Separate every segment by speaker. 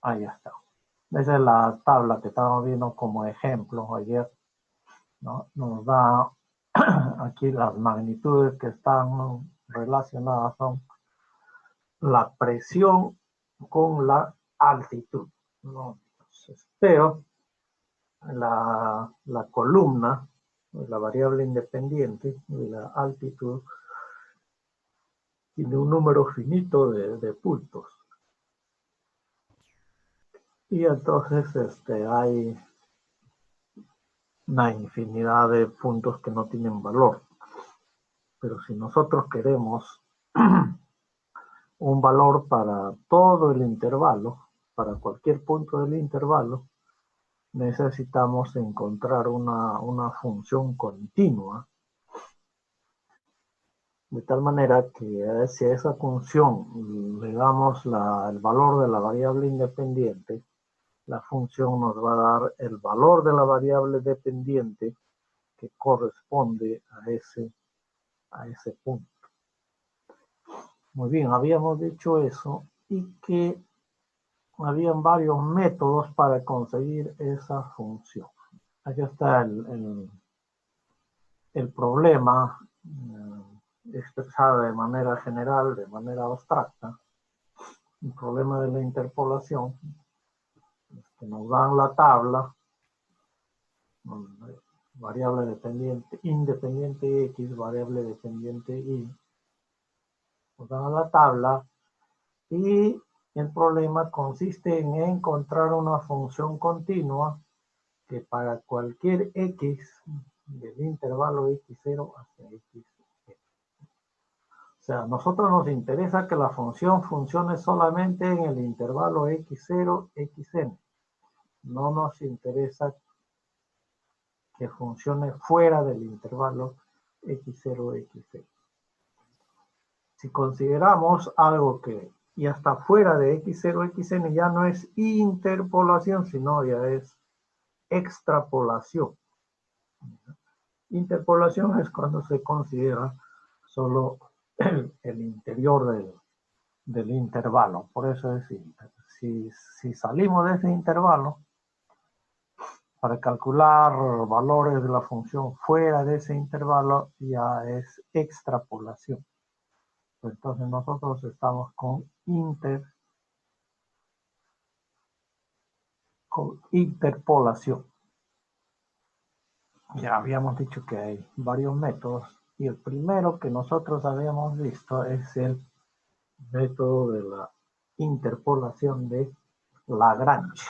Speaker 1: Ahí está. Esa es la tabla que estábamos viendo como ejemplo ayer, ¿no? Nos da aquí las magnitudes que están relacionadas son la presión con la altitud, ¿no? Entonces, pero la columna, la variable independiente de la altitud, tiene un número finito de puntos. Y entonces hay una infinidad de puntos que no tienen valor. Pero si nosotros queremos un valor para todo el intervalo, para cualquier punto del intervalo, necesitamos encontrar una función continua, de tal manera que si a esa función le damos el valor de la variable independiente, la función nos va a dar el valor de la variable dependiente que corresponde a ese punto. Muy bien, habíamos dicho eso y que habían varios métodos para conseguir esa función. Aquí está el problema expresado de manera general, de manera abstracta. El problema de la interpolación, que nos dan la tabla, variable dependiente, independiente X, variable dependiente Y, nos dan la tabla y el problema consiste en encontrar una función continua que para cualquier X del intervalo X0 hasta X. O sea, a nosotros nos interesa que la función funcione solamente en el intervalo X0, Xn. No nos interesa que funcione fuera del intervalo X0, Xn. Si consideramos algo que ya está fuera de X0, Xn, ya no es interpolación, sino ya es extrapolación. Interpolación es cuando se considera solo el interior del intervalo. Por eso es si salimos de ese intervalo, para calcular valores de la función fuera de ese intervalo ya es extrapolación. Entonces nosotros estamos con interpolación. Ya habíamos dicho que hay varios métodos y el primero que nosotros habíamos visto es el método de la interpolación de Lagrange.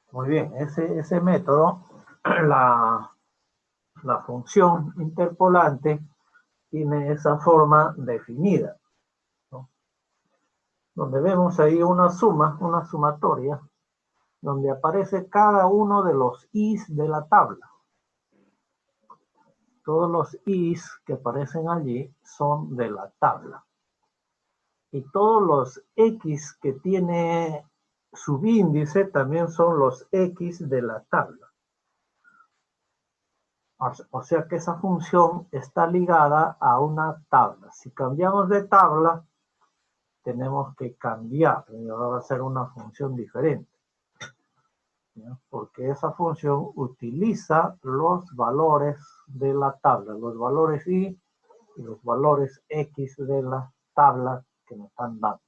Speaker 1: Muy bien, ese método, la función interpolante tiene esa forma definida, ¿no? Donde vemos ahí una sumatoria, donde aparece cada uno de los i's de la tabla. Todos los i's que aparecen allí son de la tabla. Y todos los x que tiene subíndice también son los x de la tabla. O sea que esa función está ligada a una tabla. Si cambiamos de tabla, tenemos que cambiar. Y ahora va a ser una función diferente, ¿no? Porque esa función utiliza los valores de la tabla, los valores y los valores x de la tabla que nos están dando.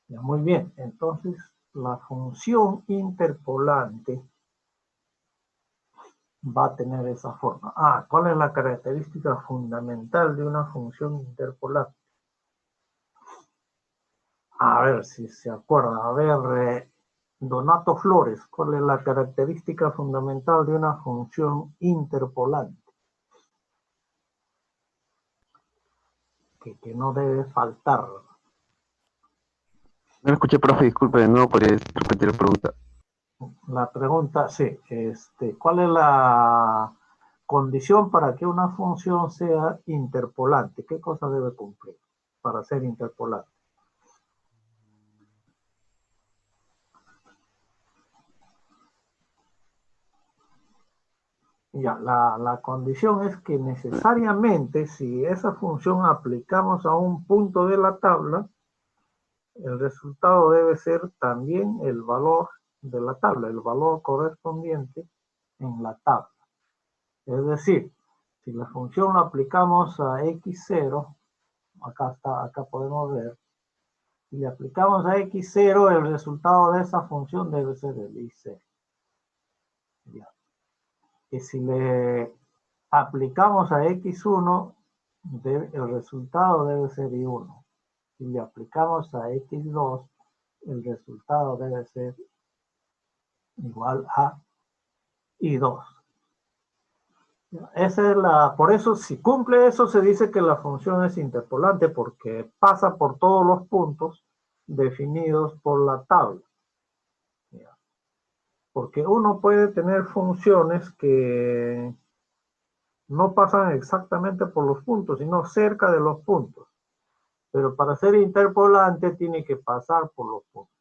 Speaker 1: Ya, muy bien, entonces la función interpolante va a tener esa forma. ¿Cuál es la característica fundamental de una función interpolante? A ver si se acuerda. A ver, Donato Flores, ¿cuál es la característica fundamental de una función interpolante? Que no debe faltar.
Speaker 2: No me escuché, profe, disculpe, de nuevo podría repetir la pregunta.
Speaker 1: La pregunta, sí, ¿cuál es la condición para que una función sea interpolante? ¿Qué cosa debe cumplir para ser interpolante? Ya, la condición es que necesariamente si esa función aplicamos a un punto de la tabla, el resultado debe ser también el valor de la tabla, el valor correspondiente en la tabla. Es decir, si la función la aplicamos a x0, acá podemos ver, si le aplicamos a x0, el resultado de esa función debe ser el i0. Ya. Y si le aplicamos a x1, el resultado debe ser i1. Si le aplicamos a x2, el resultado debe ser igual a i2. Esa es por eso, si cumple eso, se dice que la función es interpolante, porque pasa por todos los puntos definidos por la tabla. Porque uno puede tener funciones que no pasan exactamente por los puntos, sino cerca de los puntos. Pero para ser interpolante tiene que pasar por los puntos.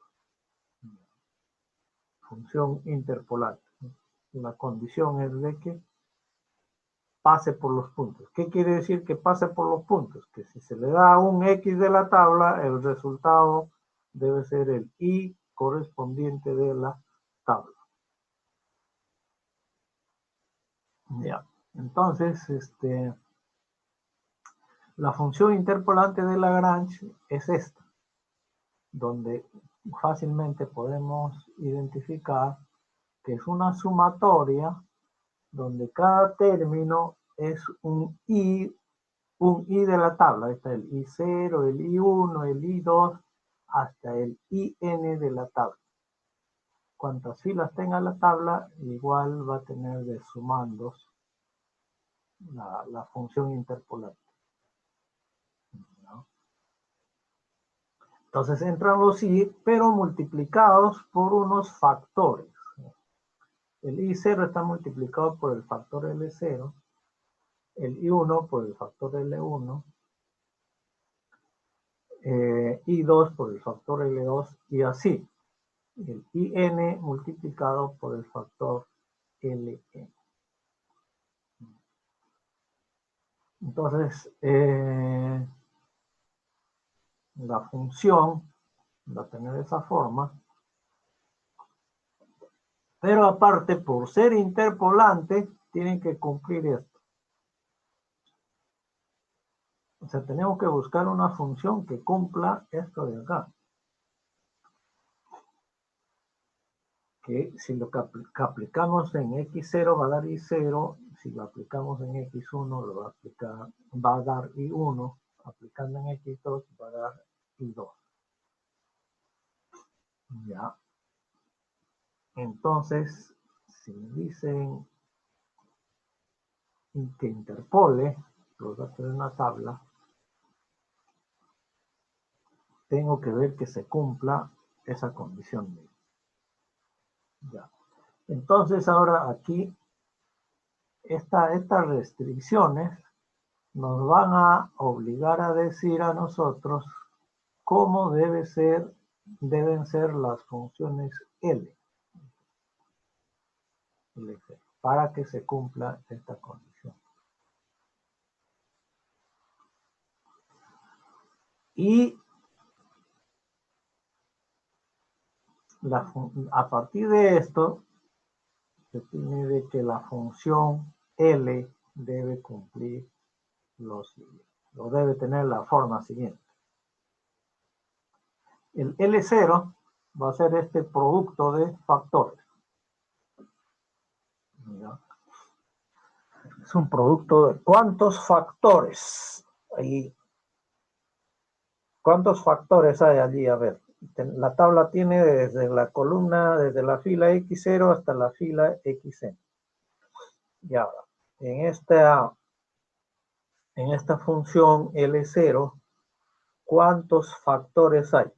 Speaker 1: Función interpolante. La condición es de que pase por los puntos. ¿Qué quiere decir que pase por los puntos? Que si se le da un X de la tabla, el resultado debe ser el Y correspondiente de la tabla. Ya. Entonces, la función interpolante de Lagrange es esta, donde fácilmente podemos identificar que es una sumatoria donde cada término es un I de la tabla. Ahí está el I0, el I1, el I2, hasta el IN de la tabla. Cuantas filas tenga la tabla, igual va a tener de sumandos la función interpolante. ¿No? Entonces entran los I, pero multiplicados por unos factores. El I0 está multiplicado por el factor L0, el I1 por el factor L1, I2 por el factor L2 y así. El IN multiplicado por el factor LN. Entonces, la función va a tener esa forma, pero aparte, por ser interpolante, tienen que cumplir esto. O sea, tenemos que buscar una función que cumpla esto de acá. Que si lo que aplicamos en x0 va a dar i0, si lo aplicamos en x1 va a dar i1, aplicando en x2 va a dar i2. Ya. Entonces, si me dicen que interpole los datos de una tabla, tengo que ver que se cumpla esa condición. Ya. Entonces, ahora aquí, estas restricciones nos van a obligar a decir a nosotros cómo deben ser las funciones L para que se cumpla esta condición. Y a partir de esto, se tiene de que la función L debe cumplir lo debe tener la forma siguiente. El L0 va a ser este producto de factores. ¿Ya? Es un producto de ¿cuántos factores? Ahí. ¿Cuántos factores hay allí? A ver, la tabla tiene desde la columna, desde la fila X0 hasta la fila XN. Y ahora, en esta función L0, ¿cuántos factores hay?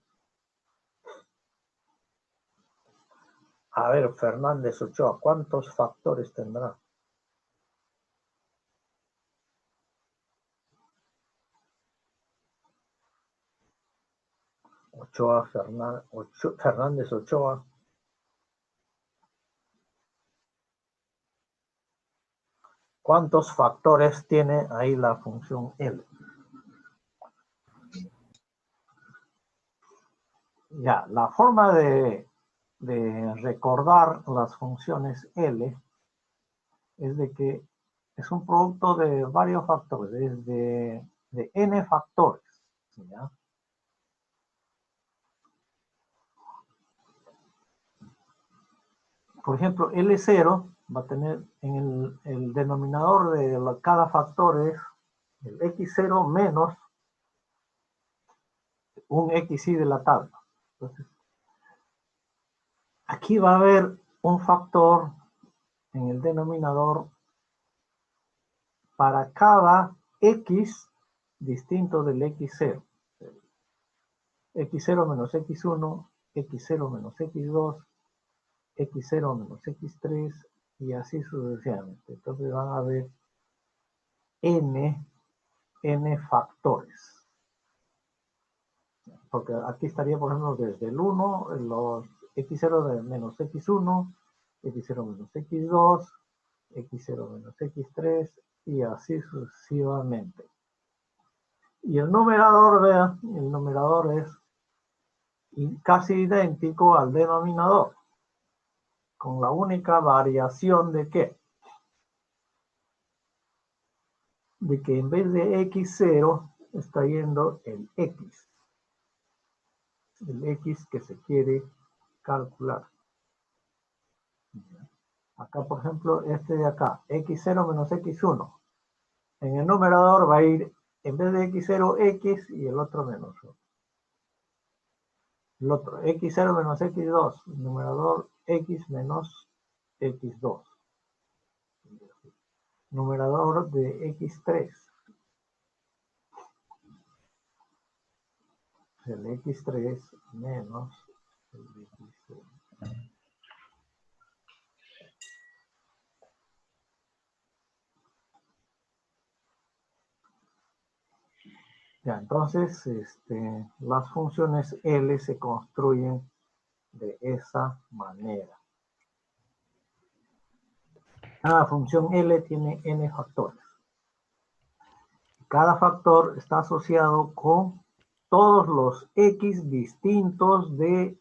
Speaker 1: A ver, Fernández Ochoa, ¿cuántos factores tendrá? Fernández Ochoa. ¿Cuántos factores tiene ahí la función L? Ya, la forma de recordar las funciones L es de que es un producto de varios factores, de n factores, ¿ya? Por ejemplo, L0 va a tener en el denominador de cada factor es el x0 menos un xi de la tabla. Entonces, aquí va a haber un factor en el denominador para cada x distinto del x0. x0 menos x1, x0 menos x2, x0 menos x3 y así sucesivamente. Entonces van a haber n factores. Porque aquí estaría, por ejemplo, desde el 1, los x0 de menos x1, x0 menos x2, x0 menos x3 y así sucesivamente. Y el numerador, vean, el numerador es casi idéntico al denominador, con la única variación de ¿qué? De que en vez de x0 está yendo el x que se quiere calcular. Acá, por ejemplo, este de acá, x0 menos x1. En el numerador va a ir, en vez de x0, x y el otro menos 1. El otro, x0 menos x2, el numerador x menos x2. Numerador de x3. El x3 menos el x3. Ya, entonces, las funciones L se construyen de esa manera. Cada función L tiene n factores. Cada factor está asociado con todos los x distintos del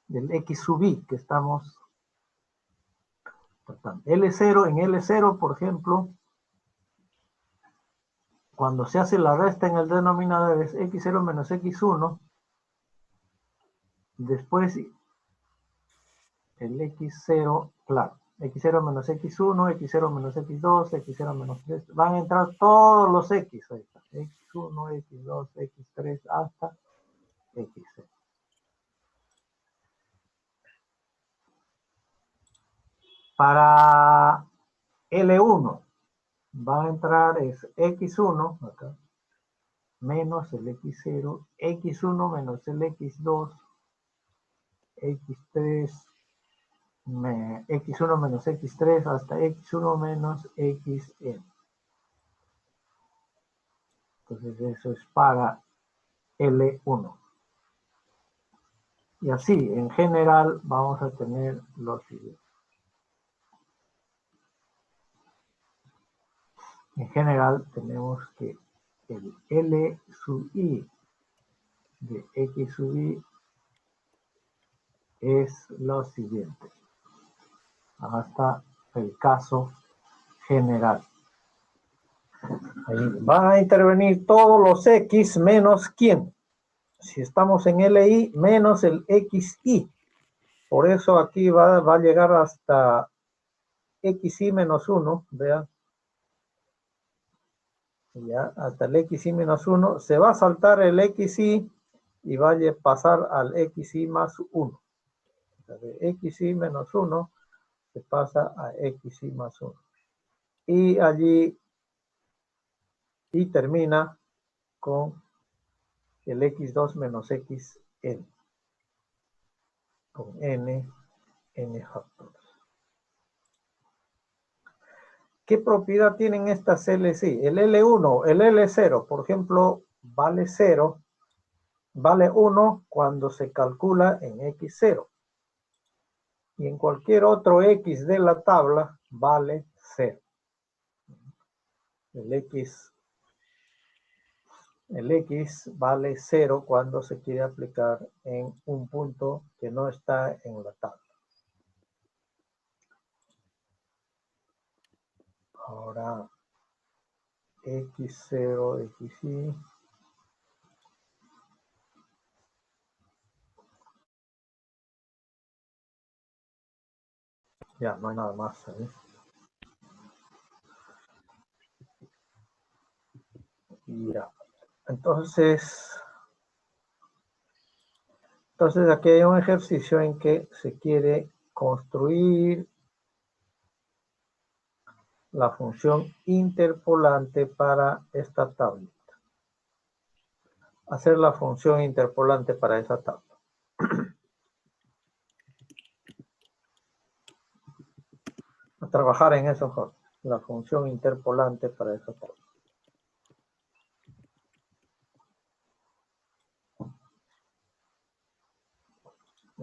Speaker 1: x sub i que estamos tratando. L0, en L0, por ejemplo, cuando se hace la resta en el denominador es x0 menos x1, después el x0, claro, x0 menos x1, x0 menos x2, x0 menos 3, van a entrar todos los x, ahí está, x1, x2, x3, hasta x0. Para L1 va a entrar es x1, acá, menos el x0, x1 menos el x2, x3, x1 menos x3 hasta x1 menos xn. Entonces eso es para L1. Y así, en general, vamos a tener los siguientes. En general, tenemos que el L sub i de x sub i es lo siguiente. Hasta el caso general. Ahí van a intervenir todos los x menos ¿quién? Si estamos en LI menos el XI. Por eso aquí va a llegar hasta XI menos 1, vean. Ya, hasta el XI menos 1. Se va a saltar el XI y va a pasar al XI más 1. De XI menos 1 se pasa a XI más 1. Y allí y termina con el x2 menos xn, con n factores. ¿Qué propiedad tienen estas LC? El L1, el L0, por ejemplo, vale 0, vale 1 cuando se calcula en x0. y en cualquier otro X de la tabla vale 0. El X vale 0 cuando se quiere aplicar en un punto que no está en la tabla. Ahora X0, XY. Ya, no hay nada más ahí. Ya. Entonces aquí hay un ejercicio en que se quiere construir la función interpolante para esta tabla. Hacer la función interpolante para esa tabla. A trabajar en eso, Jorge. La función interpolante para esa tabla.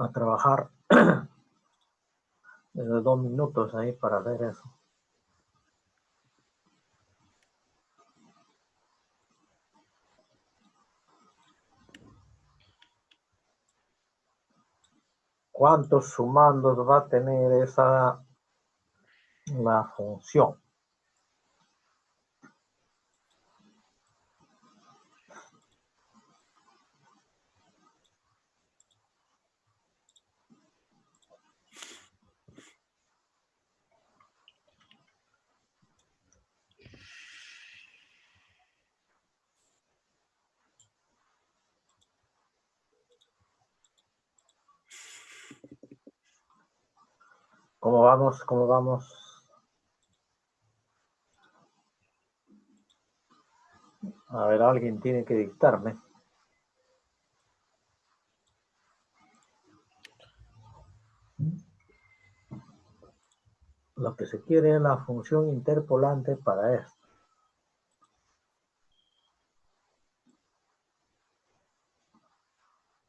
Speaker 1: A trabajar desde 2 minutos ahí para ver eso. ¿Cuántos sumandos va a tener la función? ¿Cómo vamos? ¿Cómo vamos? A ver, alguien tiene que dictarme. Lo que se quiere es la función interpolante para esto.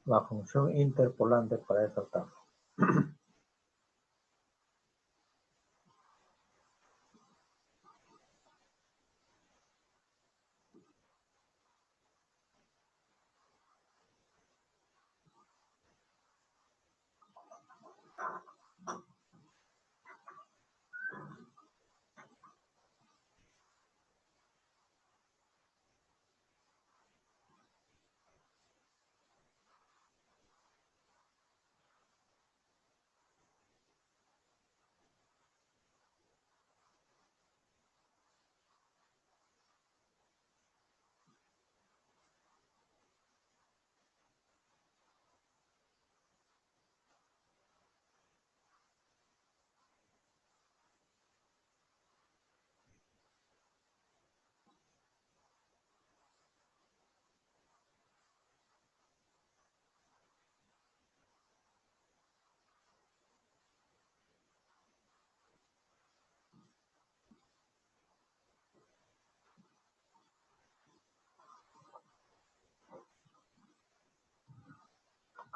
Speaker 1: La función interpolante para esta tabla.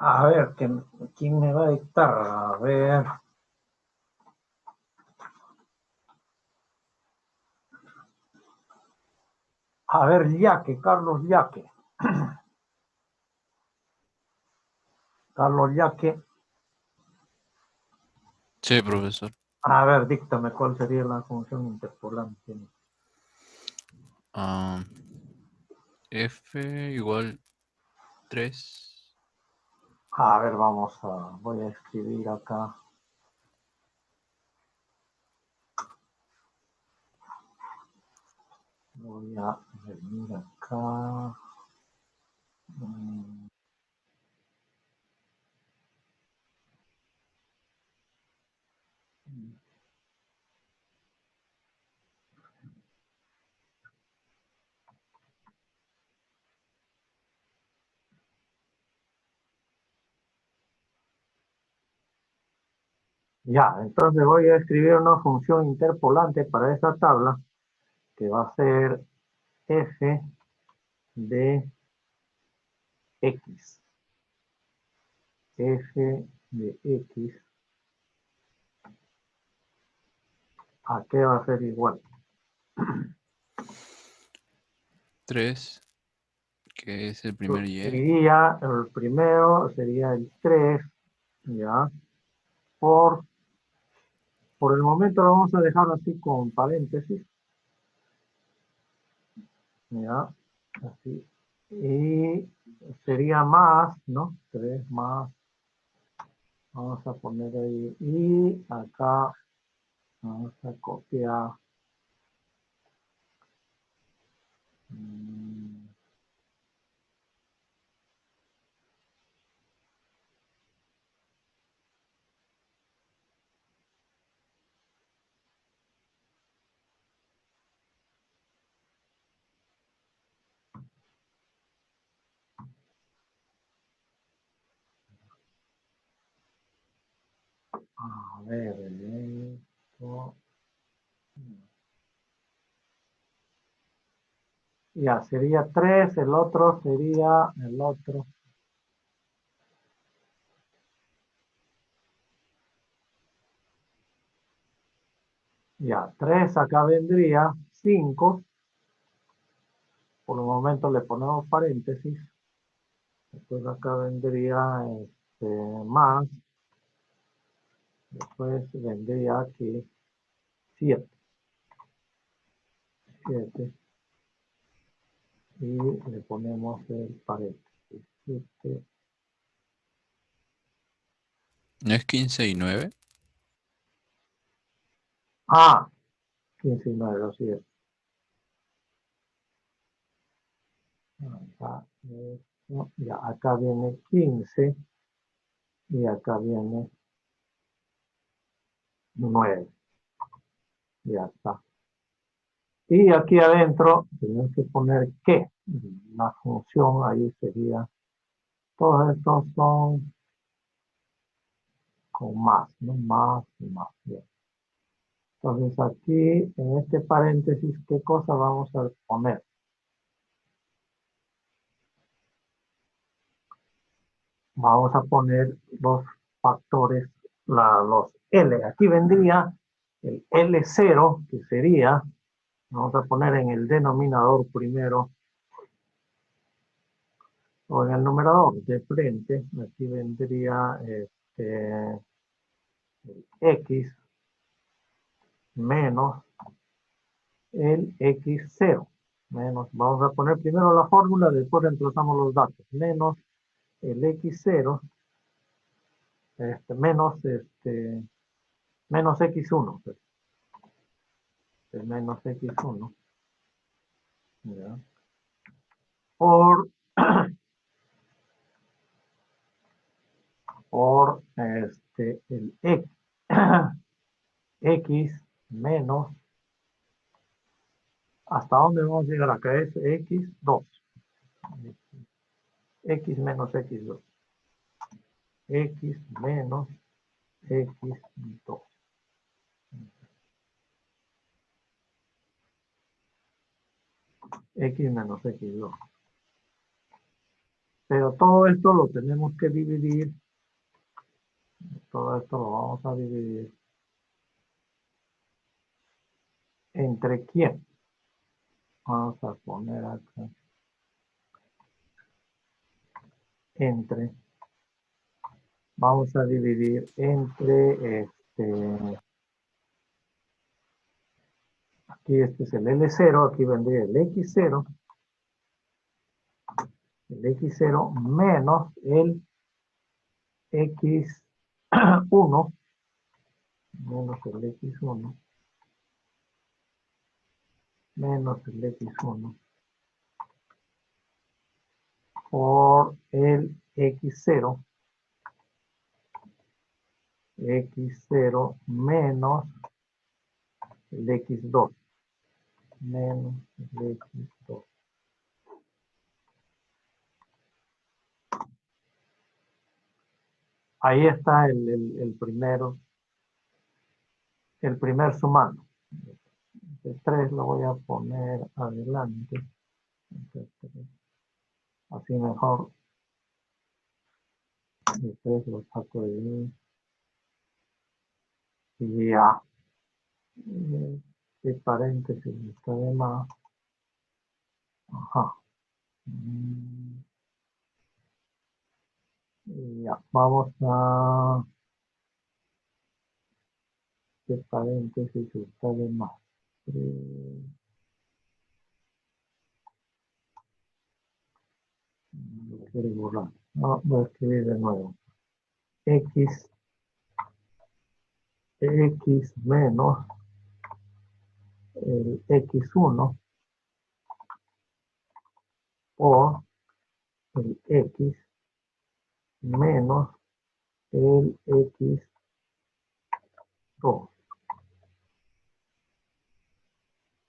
Speaker 1: A ver, ¿quién me va a dictar? A ver. A ver, Yaque, Carlos Yaque. Carlos Yaque.
Speaker 3: Sí, profesor.
Speaker 1: A ver, díctame cuál sería la función interpolante.
Speaker 3: F igual 3.
Speaker 1: A ver, voy a escribir acá. Voy a venir acá. Ya, entonces voy a escribir una función interpolante para esta tabla que va a ser f de x. F de x ¿A qué va a ser igual?
Speaker 3: 3, que es el primer Y.
Speaker 1: Iría, el primero sería el 3, ¿ya? Por el momento lo vamos a dejar así con paréntesis, ¿ya? Así. Y sería más, ¿no? 3 más. Vamos a poner ahí. Y acá vamos a copiar. A ver, esto. Ya, sería 3, el otro sería el otro. Ya, 3 acá vendría 5. Por el momento le ponemos paréntesis. Después acá vendría más. Después vendría aquí 7. 7. Y le ponemos el paréntesis. 7.
Speaker 3: ¿No es 15 y 9?
Speaker 1: Ah, 15 y 9, así es. Acá, no, ya, acá viene 15 y acá viene 9. Ya está. Y aquí adentro tenemos que poner que. La función ahí sería, todos estos son con más, ¿no? Más y más. Bien. Entonces aquí en este paréntesis, ¿qué cosa vamos a poner? Vamos a poner los factores, los L. Aquí vendría el L0, que sería, vamos a poner en el denominador primero, o en el numerador de frente, aquí vendría el X menos el X0. Menos, vamos a poner primero la fórmula, después reemplazamos los datos. Menos el X0, menos X1. Pues, el menos X1. ¿Ya? Por el X, X menos, ¿hasta dónde vamos a llegar acá? Es X2. X menos X2. X menos X2. X menos X2. Pero todo esto lo tenemos que dividir. Todo esto lo vamos a dividir. ¿Entre quién? Vamos a poner acá. Entre. Vamos a dividir entre aquí este es el L0, aquí vendría el X0 menos el X1 menos el X1 menos el X1 por el X0 menos el X2 menos el X2. Ahí está el primer sumando. El 3 lo voy a poner adelante. Así mejor. El 3 lo saco de ahí. Y ya. De paréntesis está de más. Ajá. Ya, vamos a de paréntesis está de más. Lo quiero borrar. No, voy a escribir de nuevo. X menos el X1 o el X menos el X2.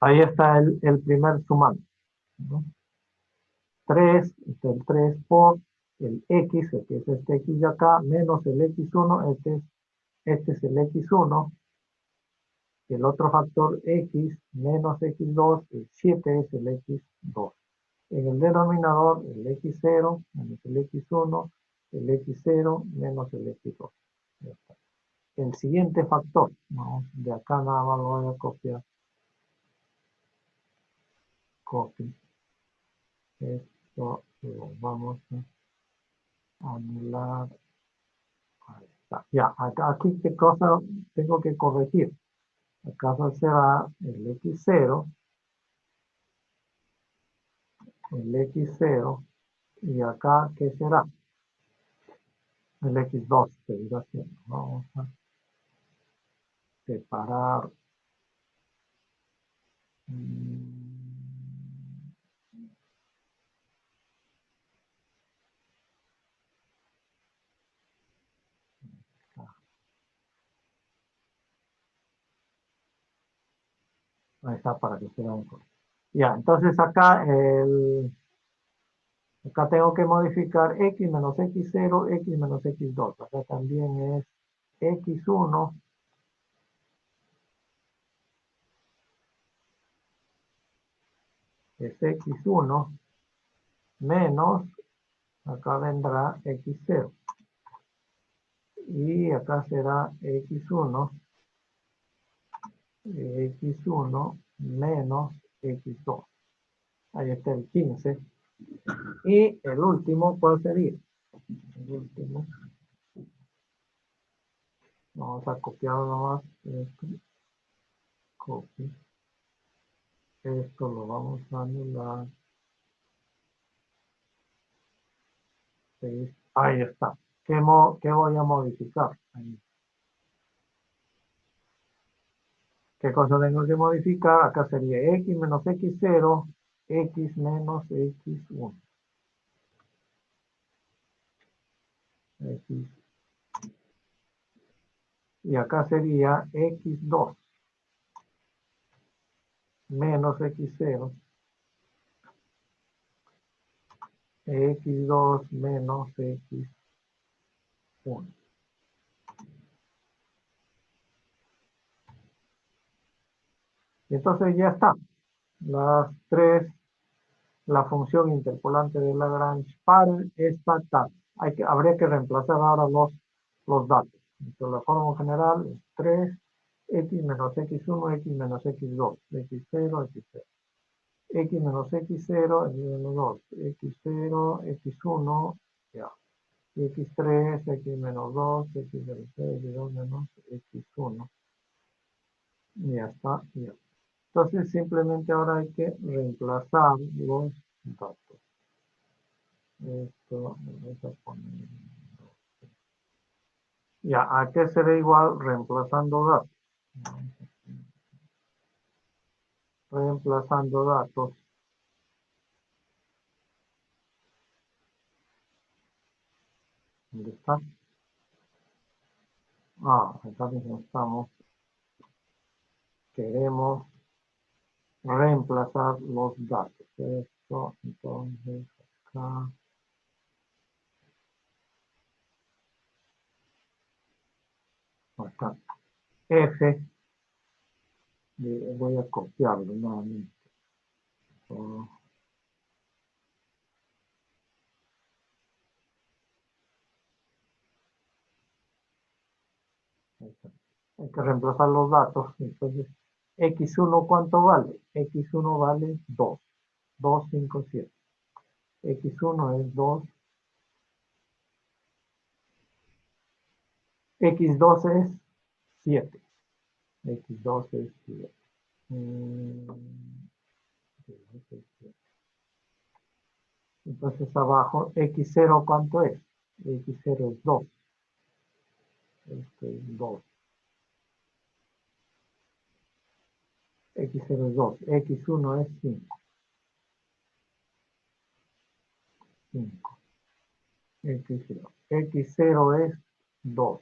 Speaker 1: Ahí está el primer sumando, ¿no? 3, está el 3 por el X, que es este X de acá, menos el X1, este es el X1, y el otro factor X menos X2, el 7 es el X2. En el denominador, el X0 menos el X1, el X0 menos el X2. Ya está. El siguiente factor, ¿no? De acá nada más lo voy a copiar. Copy. Esto lo vamos a anular. Ahí está. Ya, acá, aquí qué cosa tengo que corregir. Acá será el X0, y acá, ¿qué será? El X2 seguirá siendo. Vamos a separar. Ahí está para que se vean. Ya, entonces acá acá tengo que modificar x menos x0, x menos x2. Acá también es x1 es x1 menos, acá vendrá x0. Y acá será x1 menos x2. Ahí está el 15. Y el último, ¿cuál sería? El último. Vamos a copiar nomás esto. Copy. Esto lo vamos a anular. Ahí está. ¿Qué voy a modificar? Ahí. ¿Qué cosa tengo que modificar? Acá sería x menos x0, x menos x1. X. Y acá sería x2 menos x0, x2 menos x1. Y entonces ya está. Las tres, la función interpolante de Lagrange para esta tabla. Habría que reemplazar ahora los datos. Entonces la fórmula general es 3, x menos x1, x menos x2, x0, x0. X menos x0, x menos 2, x0, x1, ya. X3, x menos 2, x menos 3, x2 menos x1. Y ya está, ya. Entonces simplemente ahora hay que reemplazar los datos. Esto vamos a poner. Ya, ¿a qué será igual reemplazando datos? Reemplazando datos. ¿Dónde está? Acá mismo estamos. Queremos reemplazar los datos. Esto, entonces, acá. Acá. F. Voy a copiarlo nuevamente. Hay que reemplazar los datos. Entonces, x1, ¿cuánto vale? x1 vale 2. 2, 5, 7. x1 es 2. x2 es 7. x2 es 7. Entonces abajo, x0, ¿cuánto es? x0 es 2. Esto es 2. x0 es 2. x1 es 5. 5. x0. x0 es 2.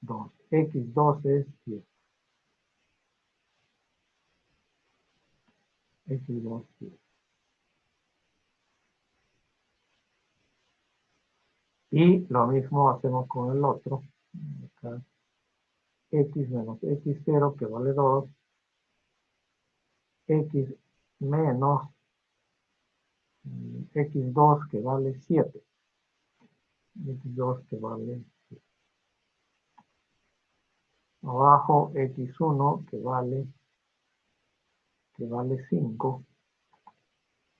Speaker 1: 2. x2 es 7. x2 es 7. Y lo mismo hacemos con el otro. Acá, x menos x0 que vale 2. X menos x2 que vale 7. x2 que vale 7. Abajo x1 que vale 5.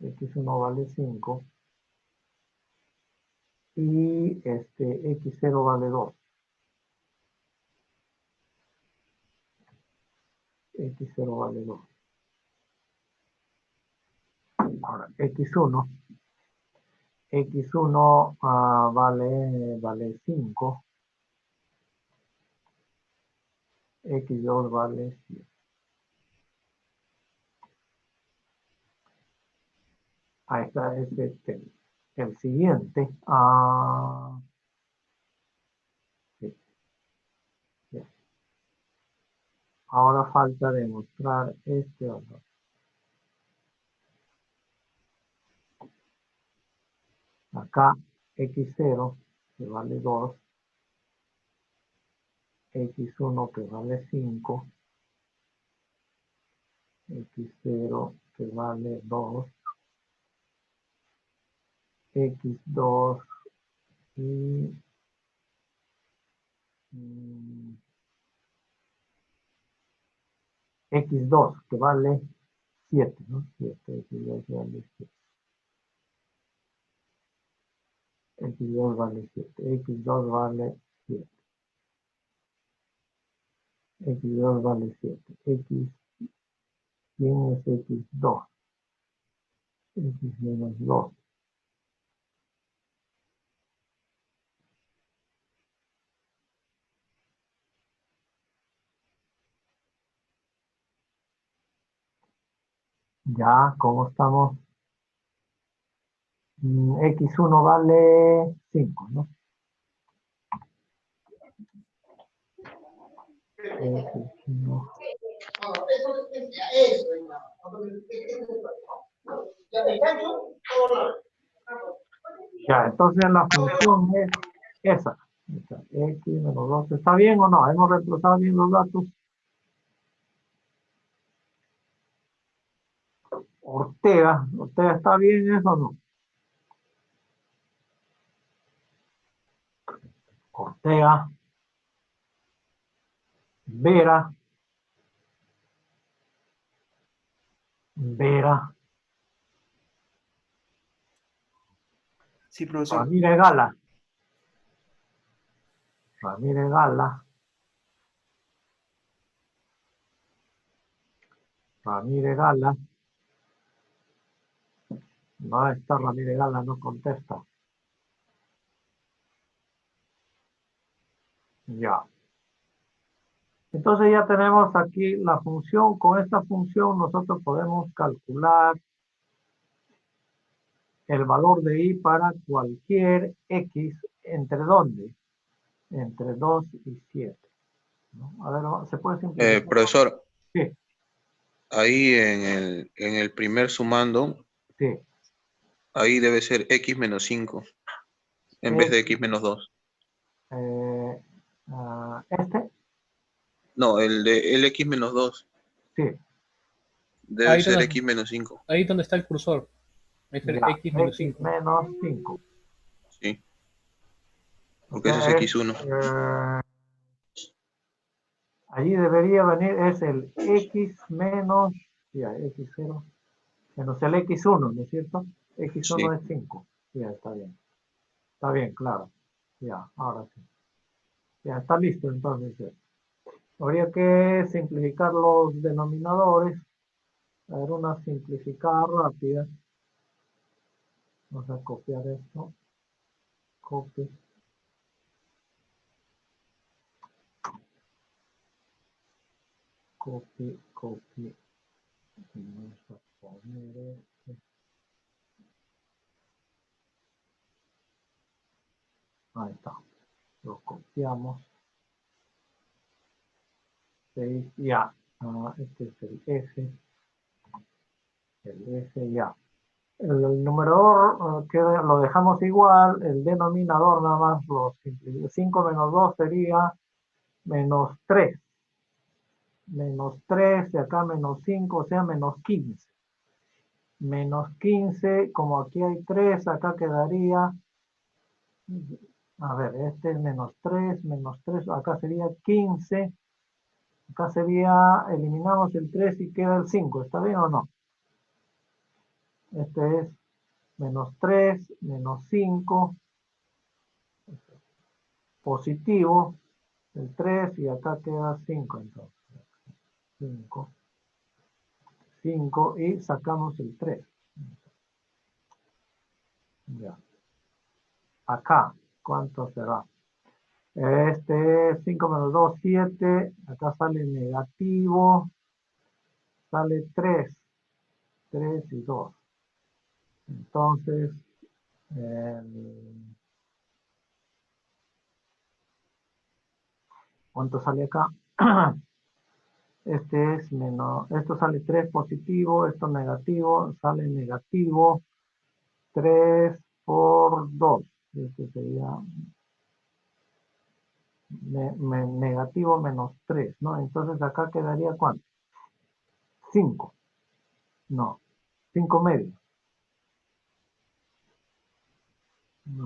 Speaker 1: x1 vale 5. Y x0 vale 2. x0 vale 2. Ahora, x1 vale 5. x2 vale 7. Ahí está, es el siguiente. Sí, sí. Ahora falta demostrar este otro. Acá x0 que vale 2, x1 que vale 5, x0 que vale 2, x2 y x2 que vale 7, ¿no? 7, x2 vale 7. x2 vale 7, x2 vale 7, x2 vale 7, ¿quién es x2? X menos 2. Ya, ¿cómo estamos? x1 vale 5, ¿no? x1. Ya, entonces la función es esa. X menos 2. ¿Está bien o no? ¿Hemos reemplazado bien los datos? Ortega, ¿está bien eso o no? Ortega, Vera,
Speaker 4: Sí, profesor.
Speaker 1: Ramírez Gala, Ramírez Gala, no está Ramírez Gala, no contesta. Ya. Entonces ya tenemos aquí la función. Con esta función nosotros podemos calcular el valor de i para cualquier x, ¿entre dónde? Entre 2 y 7. ¿No? A ver, ¿se puede simplificar?
Speaker 5: Profesor,
Speaker 1: Sí,
Speaker 5: ahí en el primer sumando,
Speaker 1: sí.
Speaker 5: ahí debe ser x menos 5 en vez de x menos 2.
Speaker 1: Este,
Speaker 5: No, el x menos 2
Speaker 1: sí.
Speaker 5: debe
Speaker 6: Ahí
Speaker 5: ser
Speaker 6: donde,
Speaker 5: x menos 5.
Speaker 6: ahí donde está el cursor. Ahí está el
Speaker 1: Ya,
Speaker 6: X menos
Speaker 1: x
Speaker 6: 5.
Speaker 1: menos 5.
Speaker 5: Sí,
Speaker 1: O
Speaker 5: porque ese
Speaker 1: sea,
Speaker 5: es x1.
Speaker 1: Allí debería venir, es el x menos, ya, x0, menos el x1, ¿no es cierto? X1
Speaker 5: Sí.
Speaker 1: es 5. Ya, está bien. Está bien, claro. Ya, ahora sí. Ya, está listo entonces. Ya. Habría que simplificar los denominadores. A ver, una simplificada rápida. Vamos a copiar esto. Copy. Copy, copy. Vamos a poner este. Ahí está. Lo copiamos. 6, ya. Este es el F. El F, ya. El numerador lo dejamos igual. El denominador nada más lo simplifico. 5 menos 2 sería menos 3. Menos 3 y acá menos 5, o sea, menos 15. Menos 15, como aquí hay 3, acá quedaría, a ver, este es menos 3, acá sería 15, acá sería, eliminamos el 3 y queda el 5, ¿está bien o no? Este es menos 3, menos 5, positivo, el 3 y acá queda 5, entonces, 5, 5 y sacamos el 3. Ya. Acá, ¿cuánto será? Este 5 menos 2, 7. Acá sale negativo. Sale 3. 3 y 2. Entonces, ¿cuánto sale acá? Este es menos, esto sale 3 positivo, esto negativo, sale negativo 3 por 2. Este sería negativo menos 3, ¿no? Entonces acá quedaría ¿cuánto? 5. No, 5 medios.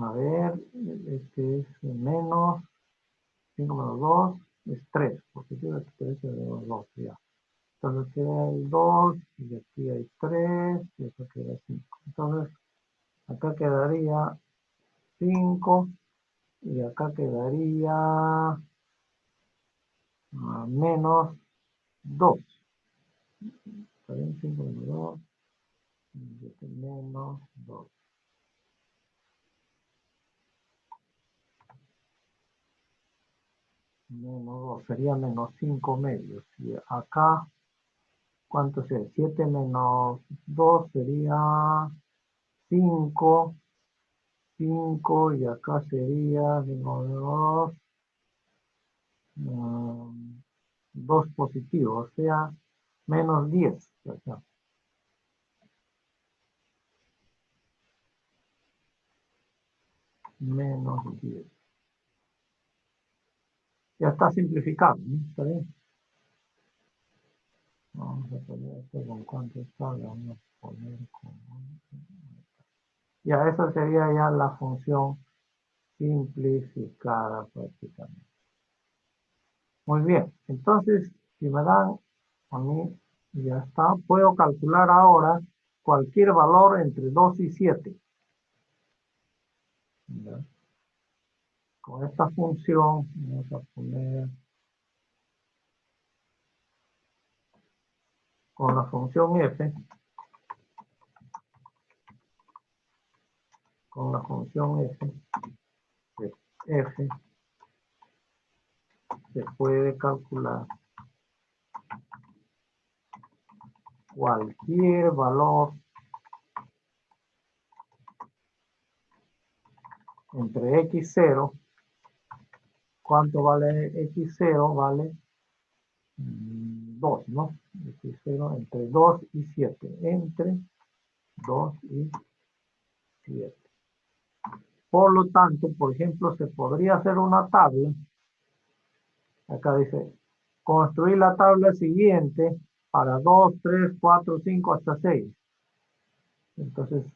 Speaker 1: A ver, este es menos 5 menos 2 es 3, positivo de 3 de 2, ya. Entonces queda el 2 y aquí hay 3 y acá queda 5. Entonces acá quedaría 5 y acá quedaría menos 2. ¿Está bien? 5 menos 2 y menos 2. Menos 2 sería menos 5 medios. Y acá, ¿cuánto sería? 7 menos 2 sería 5. 5 y acá sería 2, 2 positivo, o sea, menos 10. O sea, menos 10. Ya está simplificado, ¿no? ¿Está bien? Vamos a poner esto con cuánto está, le vamos a poner con... Ya, esa sería ya la función simplificada prácticamente. Muy bien, entonces, si me dan a mí, ya está, puedo calcular ahora cualquier valor entre 2 y 7. ¿Ya? Con esta función, vamos a poner, con la función f, con la función f, de f, se puede calcular cualquier valor entre x0. ¿Cuánto vale x0? Vale 2, ¿no? X0 entre 2 y 7. Entre 2 y 7. Por lo tanto, por ejemplo, se podría hacer una tabla. Acá dice, construir la tabla siguiente para 2, 3, 4, 5, hasta 6. Entonces,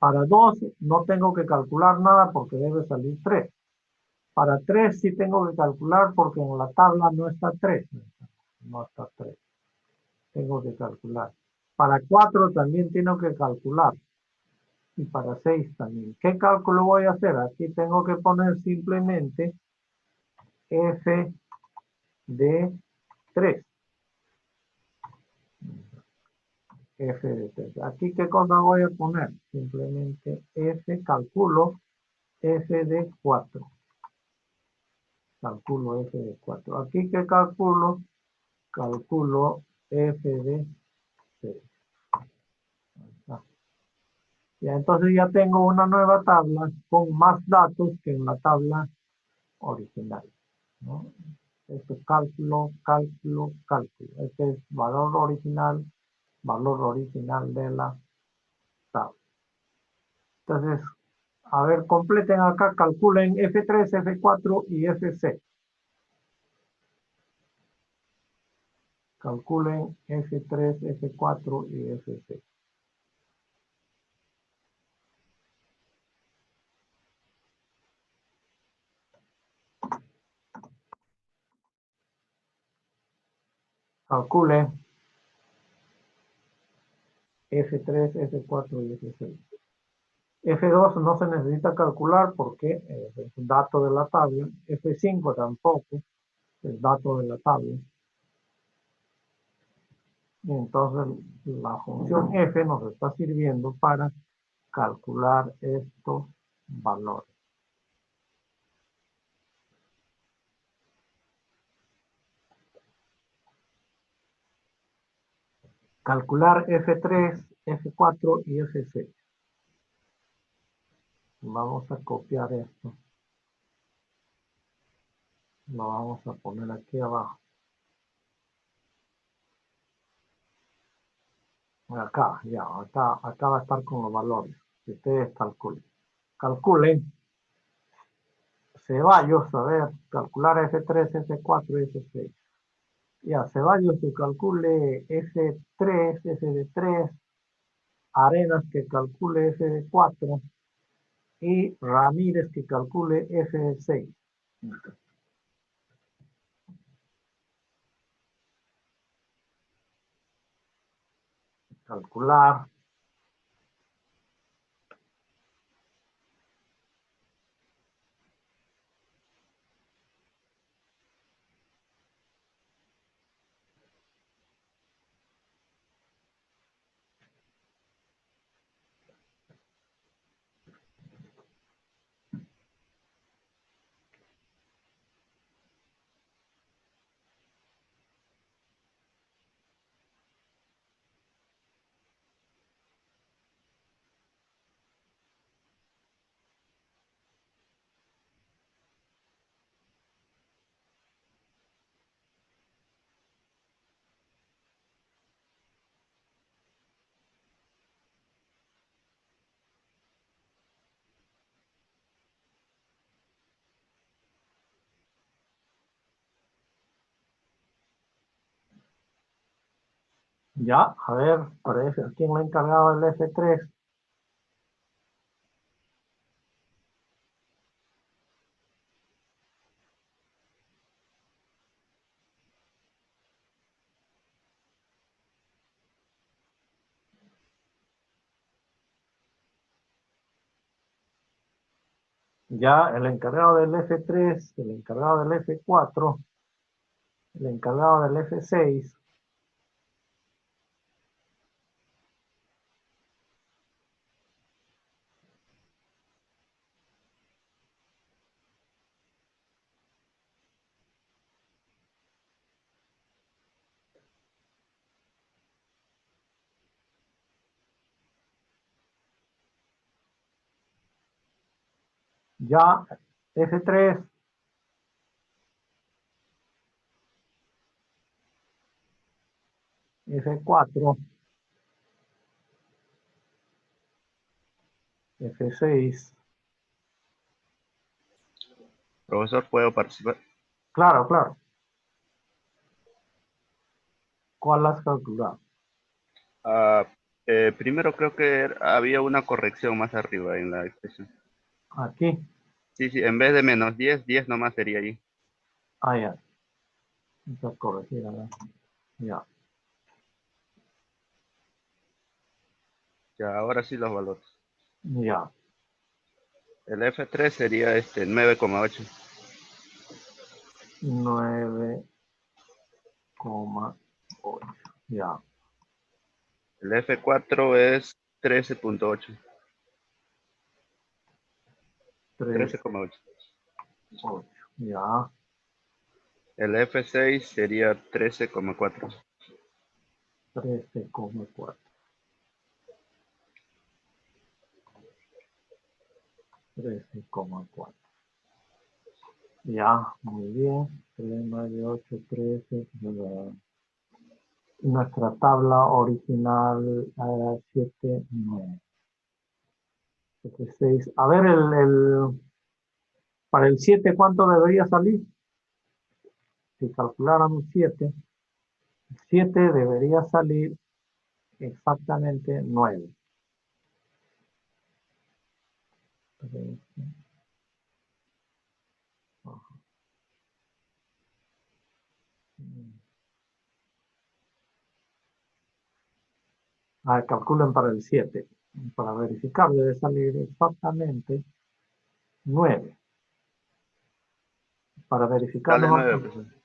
Speaker 1: para 2 no tengo que calcular nada porque debe salir 3. Para 3 sí tengo que calcular porque en la tabla no está 3. No está 3. Tengo que calcular. Para 4 también tengo que calcular. Y para 6 también. ¿Qué cálculo voy a hacer? Aquí tengo que poner simplemente f de 3. F de 3. Aquí, ¿qué cosa voy a poner? Simplemente f, calculo f de 4. Calculo f de 4. Aquí, ¿qué calculo? Calculo f de 6. Ya, entonces ya tengo una nueva tabla con más datos que en la tabla original, ¿no? Esto es cálculo, cálculo, cálculo. Este es valor original de la tabla. Entonces, a ver, completen acá, calculen F3, F4 y F6. Calculen F3, F4 y F6. Calculen F3, F4 y F6. F2 no se necesita calcular porque es un dato de la tabla. F5 tampoco es dato de la tabla. Y entonces la función f nos está sirviendo para calcular estos valores. Calcular F3, F4 y F6. Vamos a copiar esto. Lo vamos a poner aquí abajo. Acá, ya, acá va a estar con los valores. Que ustedes calculen. Calculen. Ceballos, a ver, calcular F3, F4 y F6. Ya, Ceballos que calcule F3, F de 3, Arenas que calcule F de 4 y Ramírez que calcule F de 6. Calcular. Ya, a ver, parece, ¿quién lo ha encargado del F3? Ya, el encargado del F3, el encargado del F4, el encargado del F6. Ya, F3, F4, F6.
Speaker 4: Profesor, ¿puedo participar?
Speaker 1: Claro, claro. ¿Cuál has calculado?
Speaker 4: Ah, primero creo que había una corrección más arriba en la expresión.
Speaker 1: Aquí.
Speaker 4: Sí, sí, en vez de menos 10, 10 nomás sería ahí.
Speaker 1: Ah, ya. Vamos a corregir ahora. Ya.
Speaker 4: Ya, ahora sí los valores.
Speaker 1: Ya.
Speaker 4: El F3 sería 9,8.
Speaker 1: 9,8. Ya.
Speaker 4: El F4 es 13,8. 13,8.
Speaker 1: 3,8. Ya.
Speaker 4: El F6 sería 13,4.
Speaker 1: 13,4. 13,4. Ya, muy bien. 3, 9, 8, 13. Nuestra tabla original 7, 9. 7, 6. A ver, para el 7, ¿cuánto debería salir? Si calculáramos 7, 7 debería salir exactamente 9. Calculen para el 7. Para verificar debe salir exactamente 9. Para verificar
Speaker 4: Sale 9,
Speaker 1: nuevamente
Speaker 4: profesor.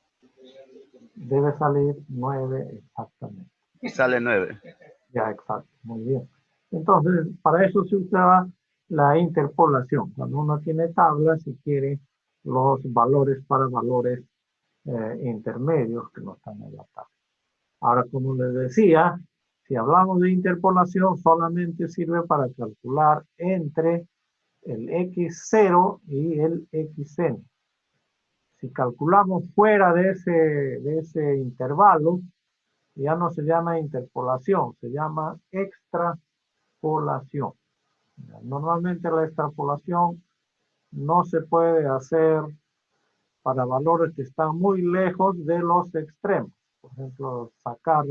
Speaker 1: debe salir 9 exactamente.
Speaker 4: Sale 9.
Speaker 1: Ya, exacto. Muy bien. Entonces, para eso se usa la interpolación. Cuando uno tiene tablas y quiere los valores para valores intermedios que no están en la tabla. Ahora, como les decía, si hablamos de interpolación, solamente sirve para calcular entre el x0 y el xn. Si calculamos fuera de ese intervalo, ya no se llama interpolación, se llama extrapolación. Normalmente la extrapolación no se puede hacer para valores que están muy lejos de los extremos. Por ejemplo, sacar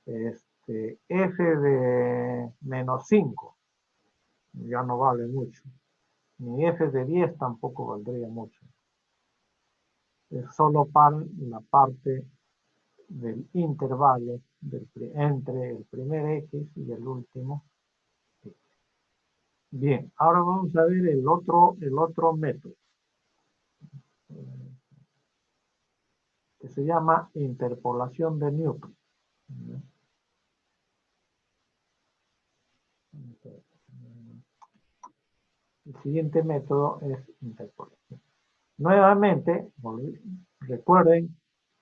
Speaker 1: f de menos 5 ya no vale mucho. Ni f de 10 tampoco valdría mucho. Es solo para la parte del intervalo entre el primer x y el último x. Bien, ahora vamos a ver el otro método, que se llama interpolación de Newton. El siguiente método es interpolación. Nuevamente, recuerden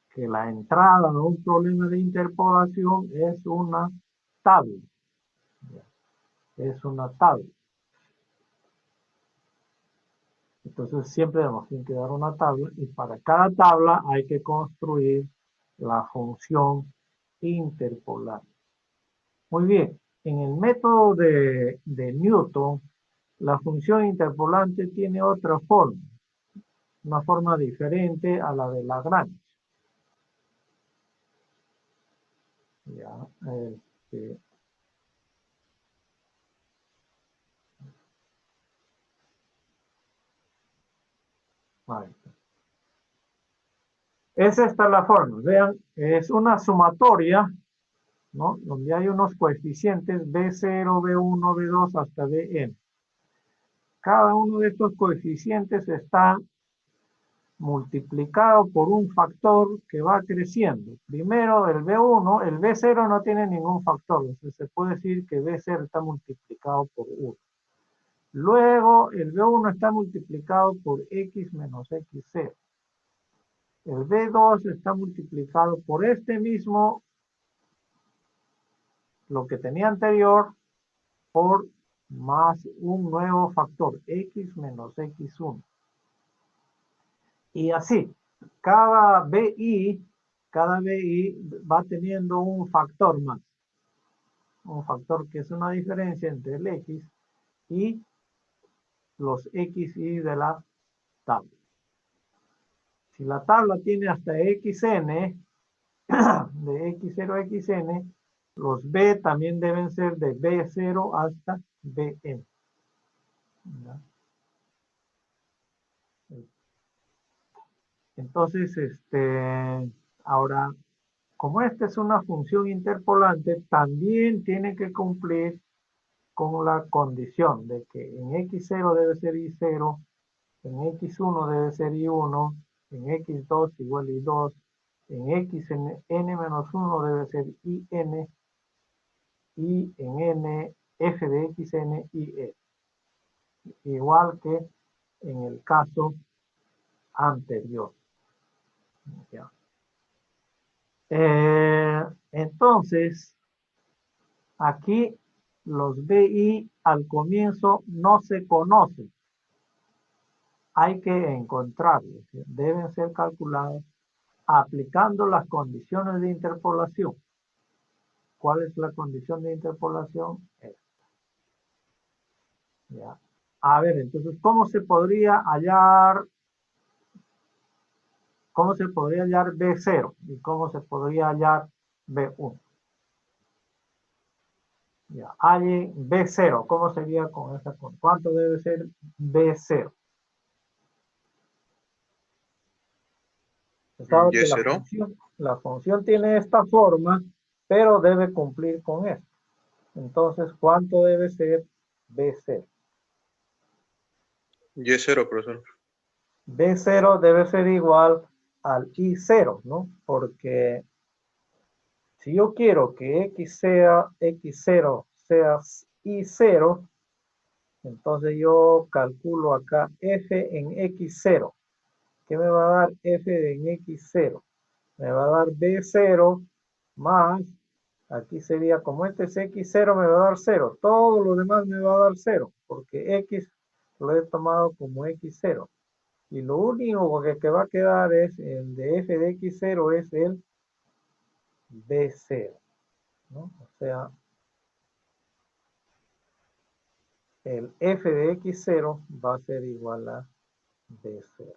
Speaker 1: que la entrada a un problema de interpolación es una tabla. Es una tabla. Entonces siempre nos tiene que dar una tabla y para cada tabla hay que construir la función interpolar. Muy bien, en el método de Newton, la función interpolante tiene otra forma, una forma diferente a la de Lagrange. Ya, ahí está. Es esta la forma, vean, es una sumatoria, ¿no? Donde hay unos coeficientes B0, B1, B2 hasta Bn. Cada uno de estos coeficientes está multiplicado por un factor que va creciendo. Primero el B1, el B0 no tiene ningún factor, entonces se puede decir que B0 está multiplicado por 1. Luego el B1 está multiplicado por X menos X0. El B2 está multiplicado por este mismo, lo que tenía anterior, por más un nuevo factor, X menos X1. Y así, cada BI va teniendo un factor más. Un factor que es una diferencia entre el X y los XY de la tabla. Si la tabla tiene hasta XN, de X0 a XN, los B también deben ser de B0 hasta Bn. ¿Ya? Entonces, ahora, como esta es una función interpolante, también tiene que cumplir con la condición de que en x0 debe ser y0, en x1 debe ser y1, en x2 igual y2, en x en n-1 debe ser yn, y en n f de xn y e. Igual que en el caso anterior. ¿Ya? Entonces, aquí los BI al comienzo no se conocen. Hay que encontrarlos. Deben ser calculados aplicando las condiciones de interpolación. ¿Cuál es la condición de interpolación? Esta. ¿Ya? A ver, entonces, ¿cómo se podría hallar B0 y cómo se podría hallar B1? Ya, hay B0, ¿cómo sería con esa? ¿Cuánto debe ser B0? Sabe que
Speaker 5: Y0.
Speaker 1: la función tiene esta forma, pero debe cumplir con esto. Entonces, ¿cuánto debe ser B0?
Speaker 5: Y0, profesor.
Speaker 1: B0 debe ser igual al I0, ¿no? Porque si yo quiero que X0 sea I0, entonces yo calculo acá F en X0. ¿Qué me va a dar F en X0? Me va a dar B0 más, aquí sería como este es X0, me va a dar 0. Todo lo demás me va a dar 0, porque X lo he tomado como X0. Y lo único que va a quedar es el de F de X0 es el B0, ¿no? O sea, el F de X0 va a ser igual a B0.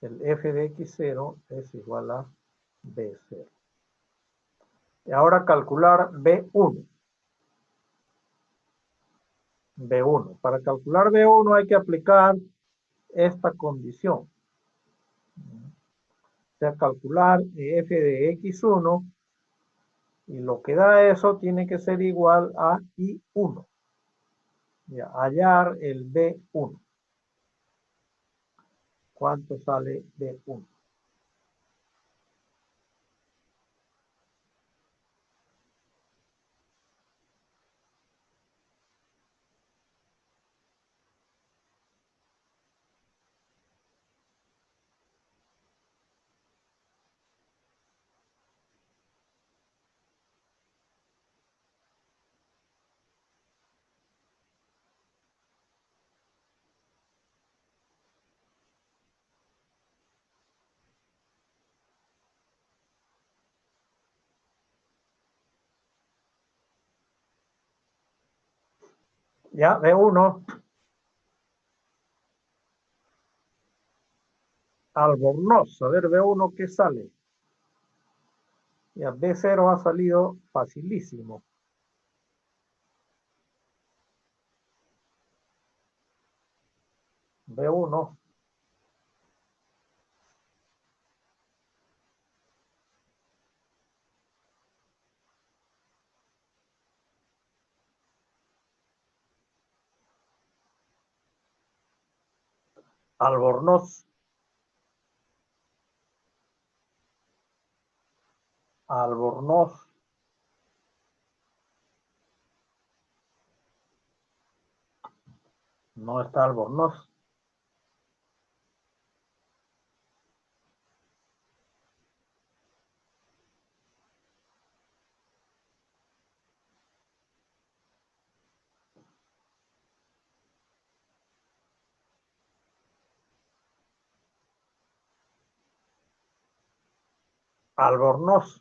Speaker 1: El F de X0 es igual a B0. Y ahora calcular B1. B1. Para calcular B1 hay que aplicar esta condición. O sea, calcular F de X1 y lo que da eso tiene que ser igual a I1. Ya, hallar el B1. ¿Cuánto sale B1? Ya, B1. Albornoz. A ver, B1 qué sale. Ya, B0 ha salido facilísimo. B1. Albornoz. Albornoz. No está Albornoz. Albornoz.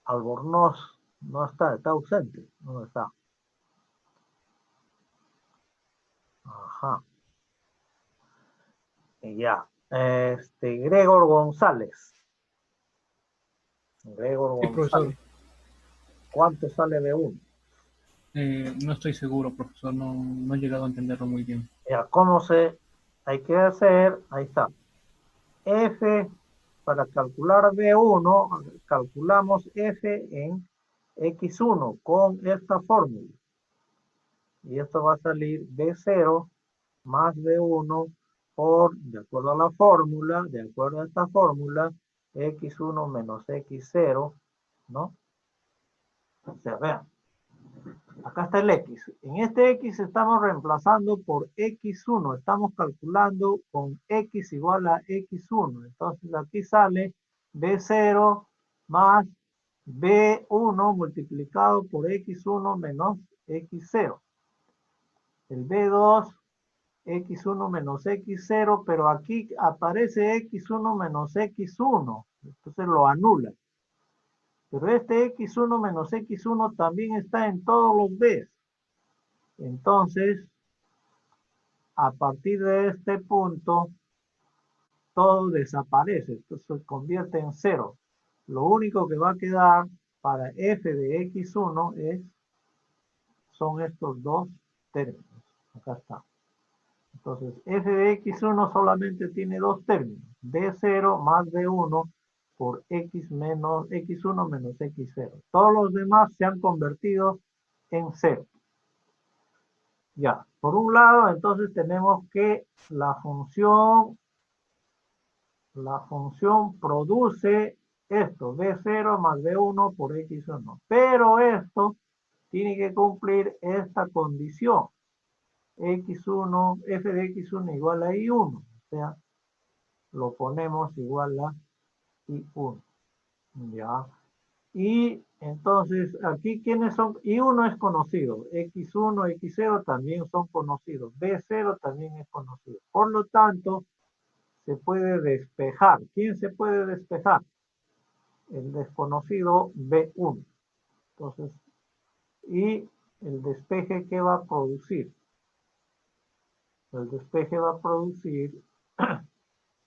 Speaker 1: Albornoz. No está, está ausente. No está. Ajá. Y ya. Gregor González. Gregor
Speaker 6: Sí,
Speaker 1: González.
Speaker 6: profesor.
Speaker 1: ¿Cuánto sale B1?
Speaker 6: No estoy seguro, profesor. No he llegado a entenderlo muy bien.
Speaker 1: Ya, ¿cómo se? Hay que hacer, ahí está. F, para calcular B1, calculamos F en X1 con esta fórmula. Y esto va a salir B0 más B1 por, de acuerdo a la fórmula, de acuerdo a esta fórmula, X1 menos X0, ¿no? O sea, vean, acá está el X. En este X estamos reemplazando por X1. Estamos calculando con X igual a X1. Entonces aquí sale B0 más B1 multiplicado por X1 menos X0. El B2, X1 menos X0, pero aquí aparece X1 menos X1. Entonces lo anula. Pero este X1 menos X1 también está en todos los B's. Entonces, a partir de este punto, todo desaparece. Entonces se convierte en cero. Lo único que va a quedar para f de x1 son estos dos términos. Acá está. Entonces, f de x1 solamente tiene dos términos. b0 más b1 por x1 menos x0. Todos los demás se han convertido en cero. Ya, por un lado, entonces tenemos que la función produce esto, B0 más B1 por X1. Pero esto tiene que cumplir esta condición. X1, f de X1 igual a I1. O sea, lo ponemos igual a I1. Ya. Y entonces, aquí, ¿quiénes son? I1 es conocido. X1, X0 también son conocidos. B0 también es conocido. Por lo tanto, se puede despejar. ¿Quién se puede despejar? El desconocido B1. Entonces, y el despeje, ¿qué va a producir? El despeje va a producir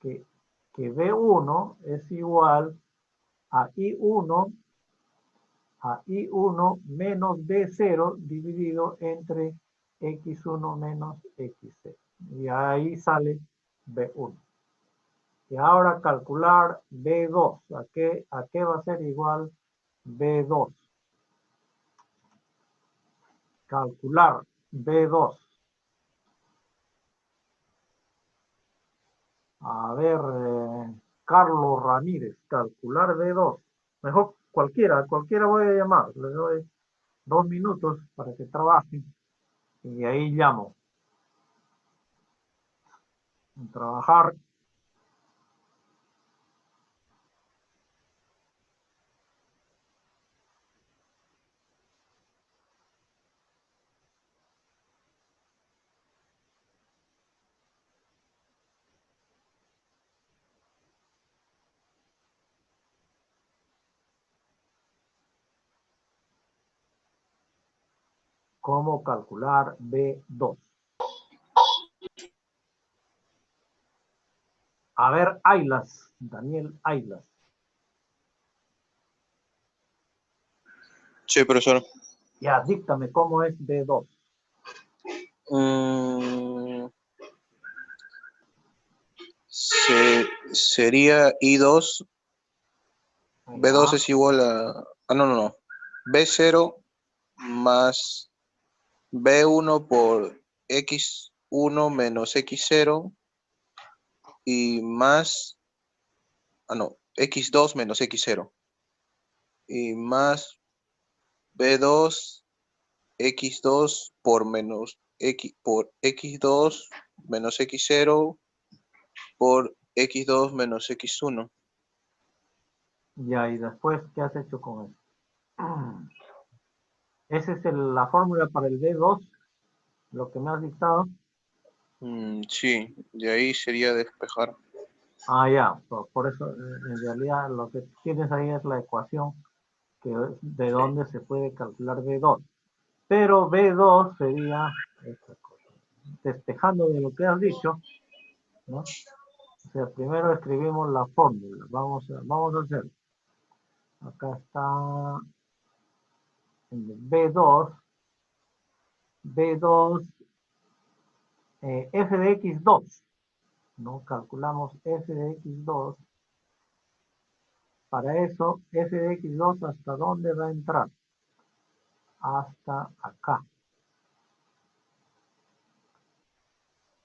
Speaker 1: que B1 es igual a I1 menos B0 dividido entre X1 menos X0. Y ahí sale B1. Y ahora calcular B2. ¿A qué va a ser igual B2? Calcular B2. A ver, Carlos Ramírez, calcular B2. Mejor cualquiera voy a llamar. Le doy 2 minutos para que trabajen. Y ahí llamo. Trabajar. ¿Cómo calcular B2? A ver, Aylas, Daniel Aylas.
Speaker 5: Sí, profesor.
Speaker 1: Ya, díctame cómo es B2.
Speaker 5: Sería I2. B2 es igual a... no. B0 más B1 por X1 menos X0 y más... X2 menos X0 y más B2 X2 por menos X por X2 menos X0 por X2 menos X1.
Speaker 1: Ya, y después, ¿qué has hecho con eso? Esa es la fórmula para el B2, lo que me has dictado.
Speaker 5: Sí, de ahí sería despejar.
Speaker 1: Ah, ya, por eso en realidad lo que tienes ahí es la ecuación de donde se puede calcular B2. Pero B2 sería esta cosa. Despejando de lo que has dicho, ¿no? O sea, primero escribimos la fórmula. Vamos a hacer. acá está B2, f de x2, ¿no? Calculamos f de x2. Para eso, f de x2, ¿hasta dónde va a entrar? Hasta acá.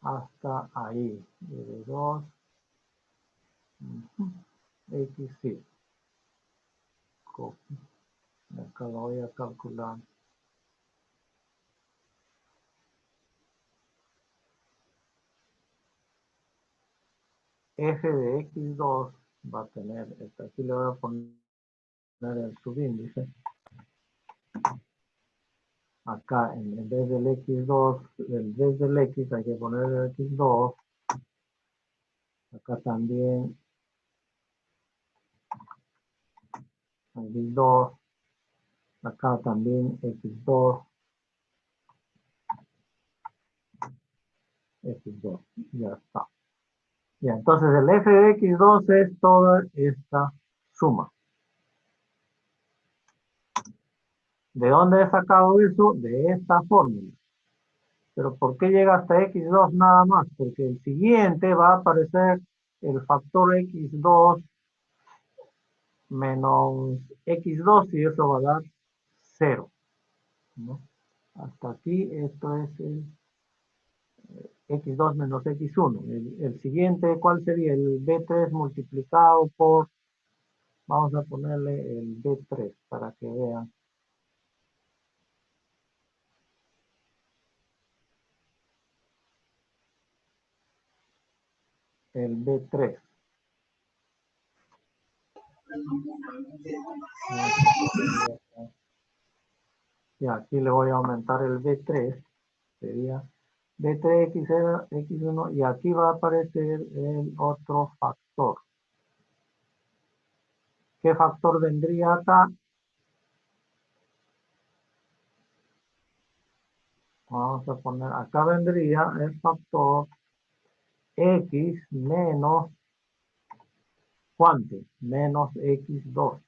Speaker 1: Hasta ahí. De 2. X, sí. Copy. Acá lo voy a calcular. F de x2 va a tener, aquí le voy a poner el subíndice. Acá en vez del x2, en vez del x hay que poner el x2. Acá también x2. Acá también x2. X2. Ya está. Ya, entonces el f de x2 es toda esta suma. ¿De dónde he sacado eso? De esta fórmula. Pero ¿por qué llega hasta x2 nada más? Porque el siguiente va a aparecer el factor x2 menos x2 y eso va a dar 0, ¿no? Hasta aquí esto es el x2 menos x1. El siguiente, ¿cuál sería? El b3 multiplicado por, vamos a ponerle el b3 para que vean. El b3. Y aquí le voy a aumentar el b3. Sería b3 x1 y aquí va a aparecer el otro factor. ¿Qué factor vendría acá? Vamos a poner, acá vendría el factor x menos, ¿cuánto? Menos x2.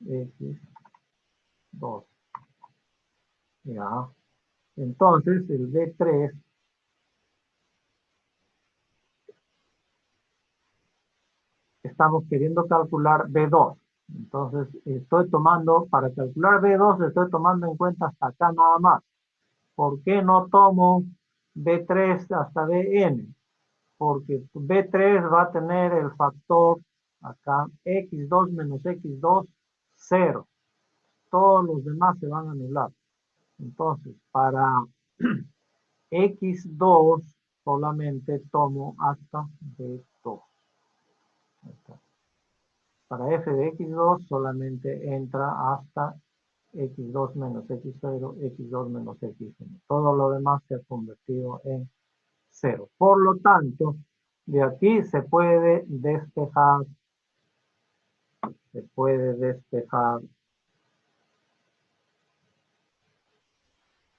Speaker 1: x2. Ya. Entonces el b3 estamos queriendo calcular b2. Entonces estoy tomando, para calcular b2 estoy tomando en cuenta hasta acá nada más. ¿Por qué no tomo b3 hasta bn? Porque b3 va a tener el factor acá x2 menos x2, 0. Todos los demás se van a anular. Entonces, para x2 solamente tomo hasta b2. Para f de x2 solamente entra hasta x2 menos x0, x2 menos x1. Todo lo demás se ha convertido en 0. Por lo tanto, de aquí se puede despejar.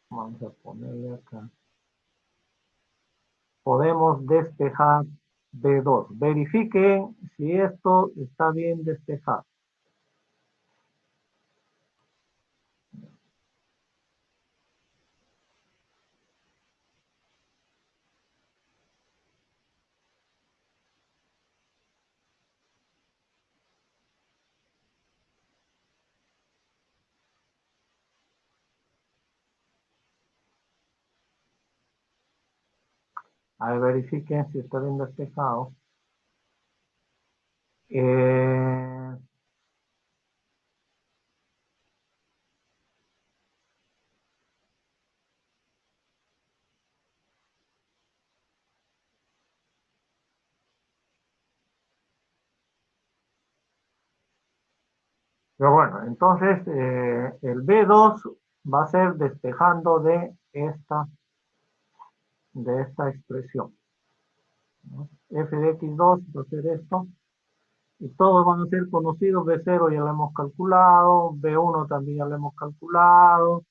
Speaker 1: Vamos a ponerle acá. Podemos despejar B2. Verifiquen si esto está bien despejado. A ver, verifiquen si está bien despejado. Pero bueno, entonces el B2 va a ser despejando de esta expresión, ¿no? F de x2 va a ser esto. Y todos van a ser conocidos. B0 ya lo hemos calculado. B1 también ya lo hemos calculado.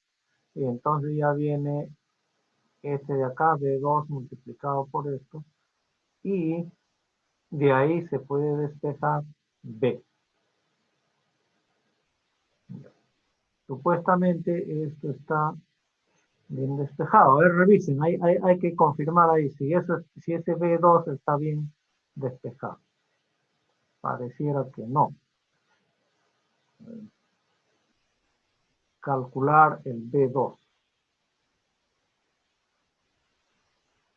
Speaker 1: Y entonces ya viene este de acá, B2 multiplicado por esto. Y de ahí se puede despejar B. Supuestamente esto está bien despejado. A ver, revisen, hay que confirmar ahí si ese B2 está bien despejado. Pareciera que no. Calcular el B2.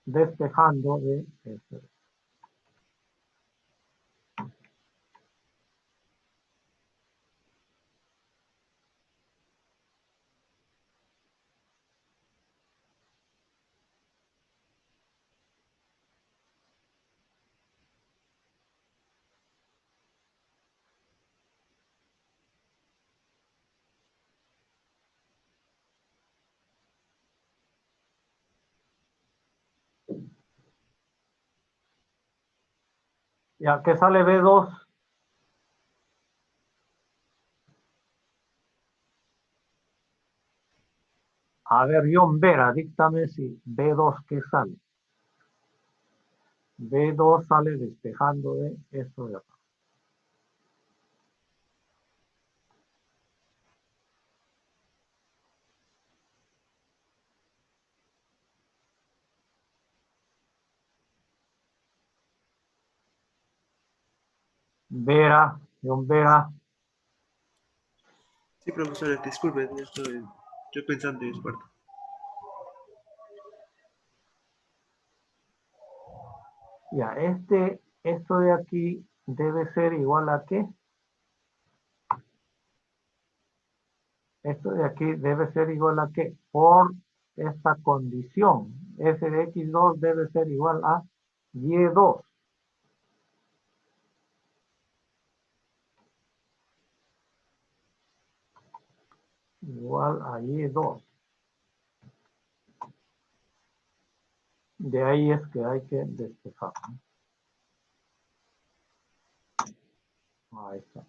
Speaker 1: Despejando de eso. Ya que sale B2. A ver, John Vera, díctame si B2 ¿qué sale? B2 sale despejando de esto de acá. Vera, John Vera.
Speaker 7: Sí, profesor, disculpe, yo pensando y despierto.
Speaker 1: Ya, esto de aquí debe ser igual a ¿qué? Esto de aquí debe ser igual a ¿qué? Por esta condición. F de X2 debe ser igual a Y2. Igual a Y2. De ahí es que hay que despejar, ¿no? Ahí está.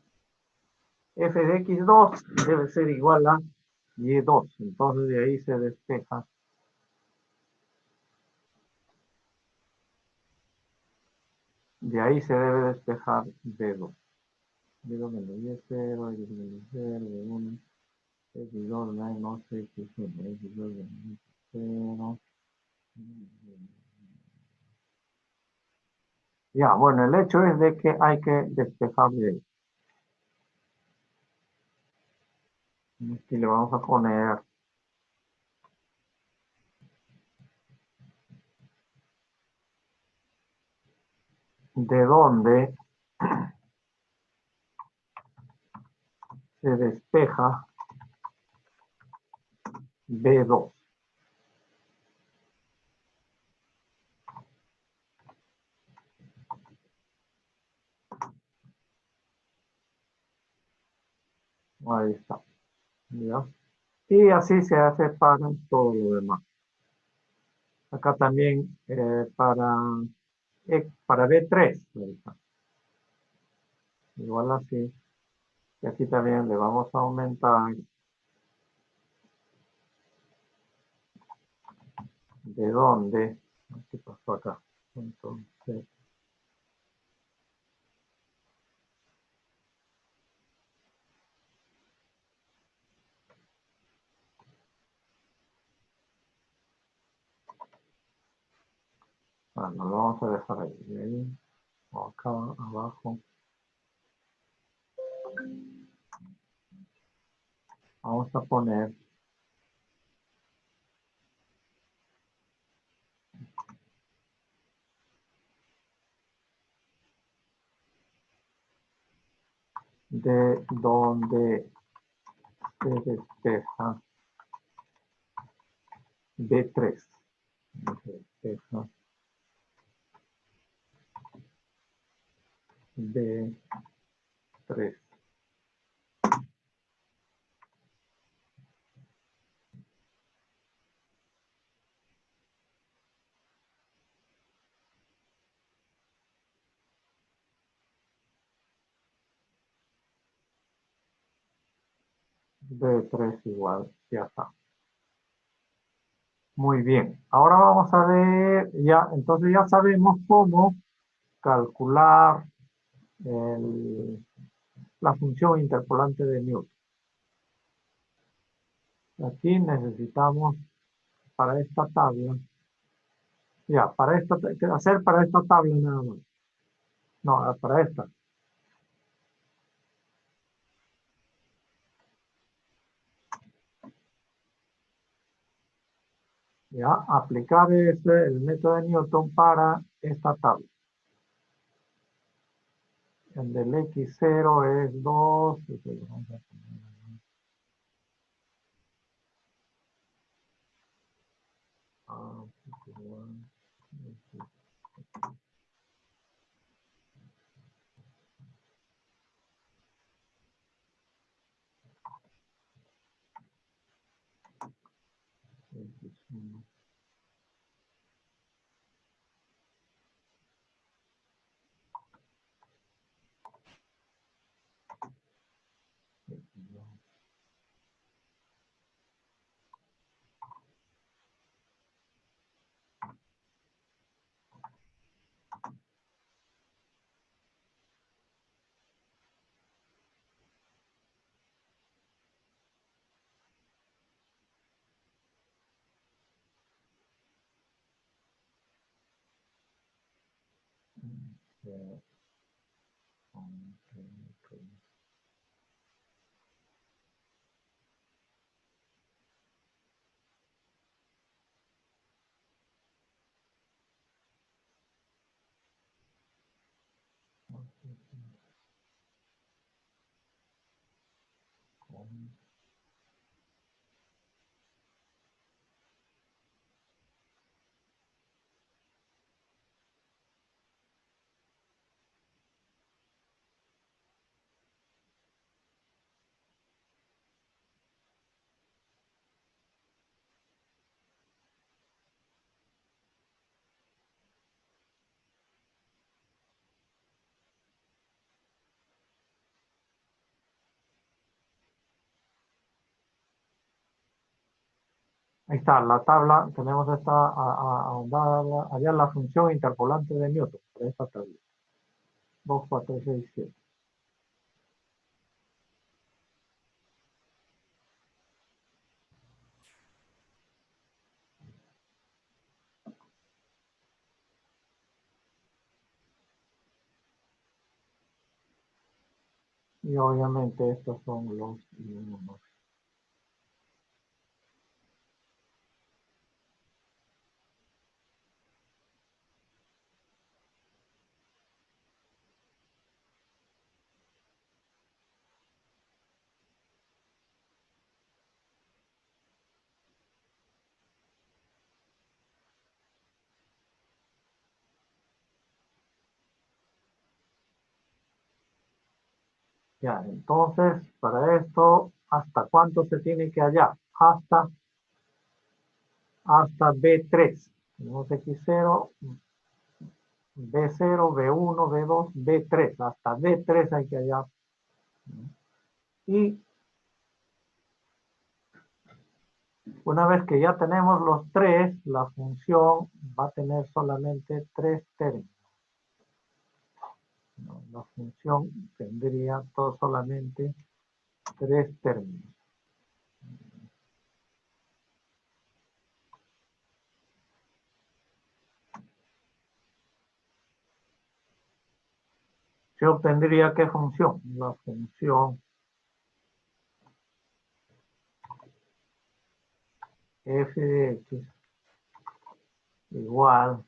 Speaker 1: F de X2 debe ser igual a Y2. Entonces de ahí se despeja. De ahí se debe despejar B2. B2 menos Y0, X menos 0, B1, X2 menos X1, X2 menos 0. Ya, bueno, el hecho es de que hay que despejar de ahí. Aquí le vamos a poner de dónde se despeja B2. Ahí está. ¿Ya? Y así se hace para todo lo demás. Acá también para B3. ¿Verdad? Igual así. Y aquí también le vamos a aumentar de dónde. ¿Qué pasó acá? Entonces, bueno, lo vamos a dejar ahí. De ahí, acá abajo. Vamos a poner de donde se despeja B3. Se despeja B3. B3 igual, ya está. Muy bien. Ahora vamos a ver, ya, entonces ya sabemos cómo calcular la función interpolante de Newton. Aquí necesitamos para esta tabla, ya, para esta, hacer para esta tabla nada más. No, para esta. Ya, aplicar el método de Newton para esta tabla. El del X0 es 2. Ahí está, la tabla, tenemos esta ahondada, allá la función interpolante de Newton, para esta tabla. 2, 4, 6, 7. Y obviamente estos son los números. Ya, entonces, para esto, ¿hasta cuánto se tiene que hallar? Hasta B3. Tenemos X0, B0, B1, B2, B3. Hasta B3 hay que hallar. Y una vez que ya tenemos los tres, la función va a tener solamente tres términos. No, la función tendría solamente tres términos. Se obtendría ¿qué función? La función f de x igual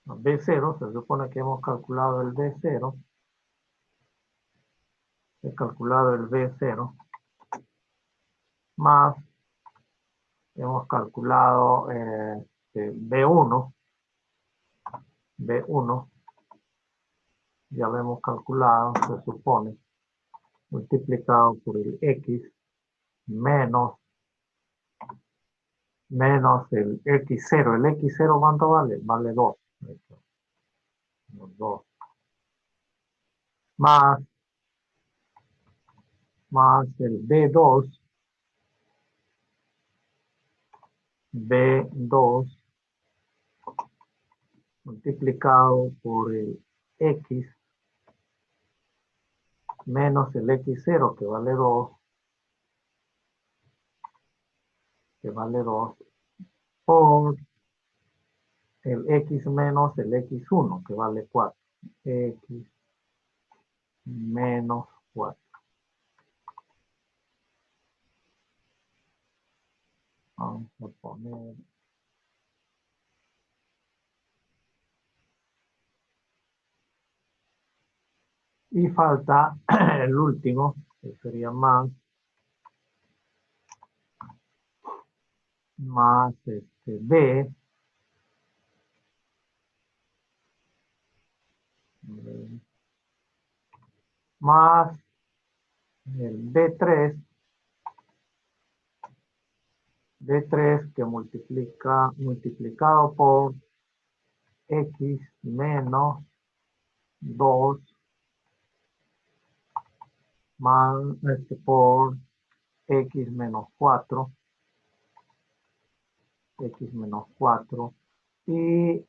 Speaker 1: a B0, se supone que hemos calculado el B0, he calculado el B0, más hemos calculado B1, ya lo hemos calculado, se supone, multiplicado por el X menos el X0. ¿El X0 cuánto vale? Vale 2. 2. Más el B2 multiplicado por el X menos el X0 que vale 2 que vale 2, por el x menos el x1, que vale 4. X menos 4. Vamos a poner... Y falta el último, que sería más b, más el b3 que multiplicado por x menos 2 más por x menos 4, y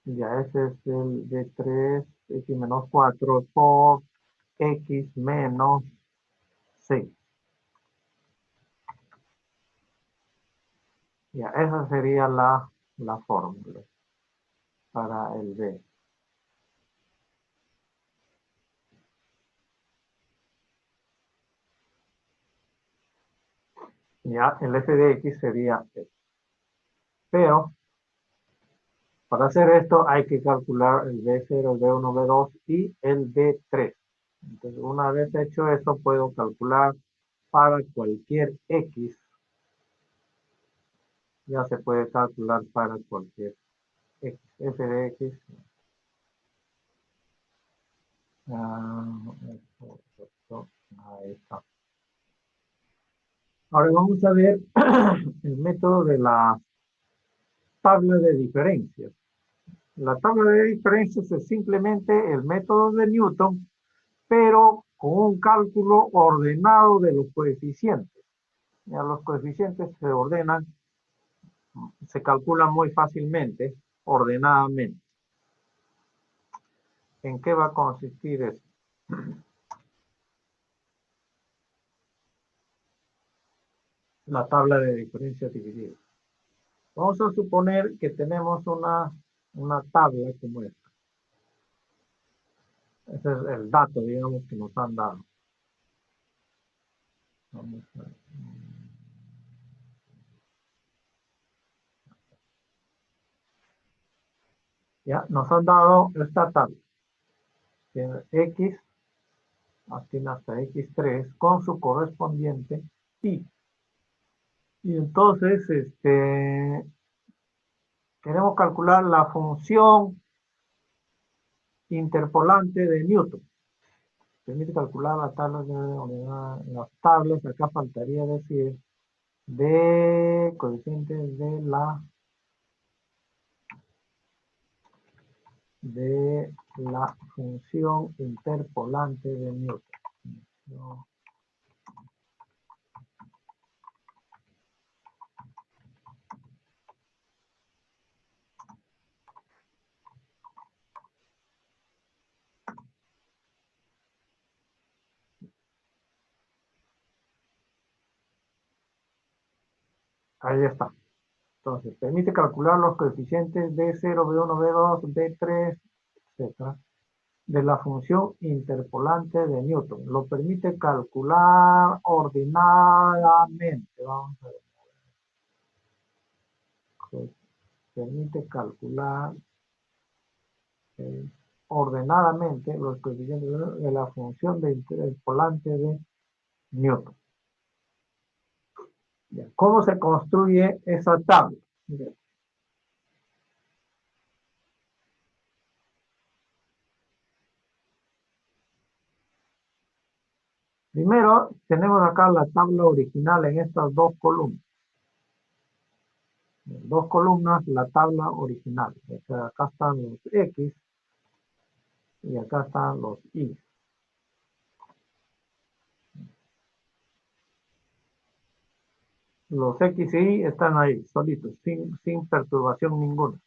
Speaker 1: ya ese es el b3, x menos 4 por x menos 6. Ya, esa sería la fórmula para el b. Ya, el f de x sería esto. Pero, para hacer esto hay que calcular el b0, el b1, b2 y el b3. Entonces, una vez hecho eso, puedo calcular para cualquier x. Ya se puede calcular para cualquier x. F de x. Ahí está. Ahora vamos a ver el método de la tabla de diferencias. La tabla de diferencias es simplemente el método de Newton, pero con un cálculo ordenado de los coeficientes. Ya los coeficientes se ordenan, se calculan muy fácilmente, ordenadamente. ¿En qué va a consistir eso? La tabla de diferencias divididas. Vamos a suponer que tenemos una tabla como esta. Ese es el dato, digamos, que nos han dado. Vamos a ver. Ya, nos han dado esta tabla. Tiene X, tiene hasta X3 con su correspondiente Y. Y entonces, queremos calcular la función interpolante de Newton. Permite calcular la tabla de las tablas. Acá faltaría decir de coeficientes de la función interpolante de Newton. Ahí está. Entonces, permite calcular los coeficientes B0, B1, B2, B3, etc. de la función interpolante de Newton. Lo permite calcular ordenadamente. Vamos a ver. Pues, permite calcular ordenadamente los coeficientes de la función de interpolante de Newton. Bien. ¿Cómo se construye esa tabla? Bien. Primero, tenemos acá la tabla original en estas dos columnas. Dos columnas, la tabla original. Acá están los X y acá están los Y. Los X y Y están ahí, solitos, sin perturbación ninguna.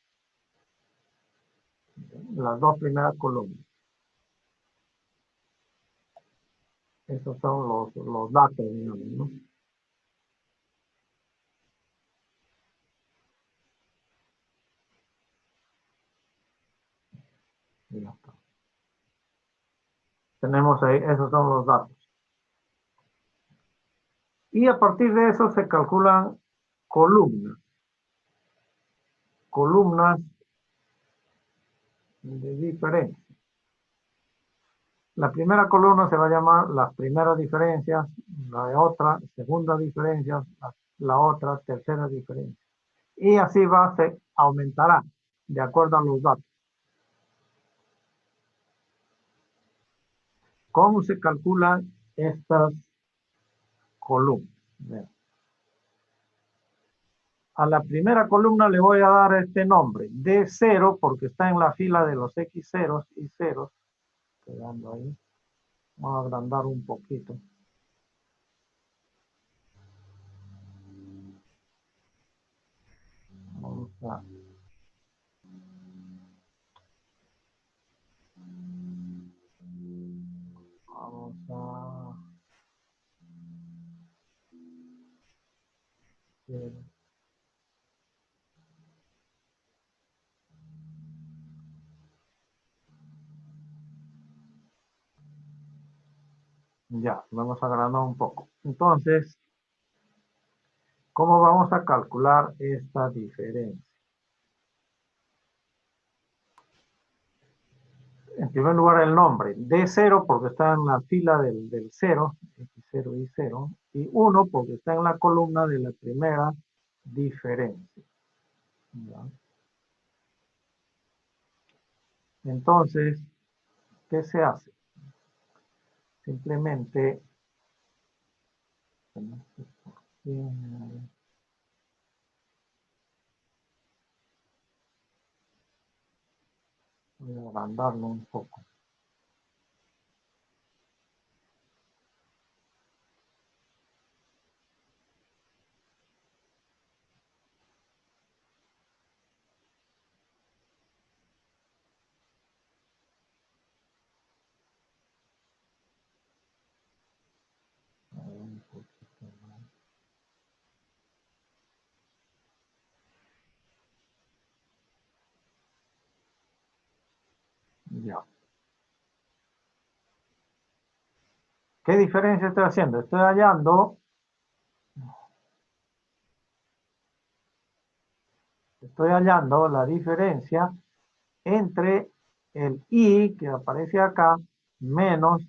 Speaker 1: Las dos primeras columnas. Esos son los datos, digamos, ¿no? Y ya está. Tenemos ahí, esos son los datos. Y a partir de eso se calculan columnas. Columnas de diferencia. La primera columna se va a llamar las primeras diferencias, la de otra, segunda diferencia, la otra, tercera diferencia. Y así se aumentará de acuerdo a los datos. ¿Cómo se calculan estas columnas? Bien. A la primera columna le voy a dar este nombre, D0, porque está en la fila de los X ceros y ceros. Quedando ahí. Vamos a agrandar un poquito. Vamos a... Vamos a... Ya, vamos a agrandar un poco. Entonces, ¿cómo vamos a calcular esta diferencia? En primer lugar, el nombre. D0 porque está en la fila del 0, X0 y 0. Y 1 porque está en la columna de la primera diferencia. ¿Ya? Entonces, ¿qué se hace? Simplemente... Voy a agrandarlo un poco. Un poquito más. Ya. ¿Qué diferencia estoy haciendo? Estoy hallando la diferencia entre el I que aparece acá menos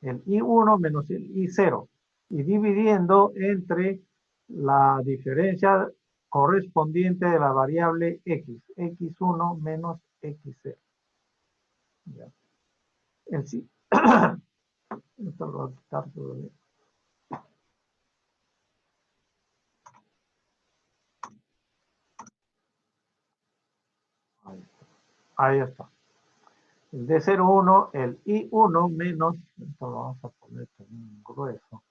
Speaker 1: el I1 menos el I0 y dividiendo entre la diferencia correspondiente de la variable X, X1 menos X0. Ya. Sí. Esto lo voy a quitar todavía. Ahí está. El D01, el I1 menos, esto lo vamos a poner también grueso.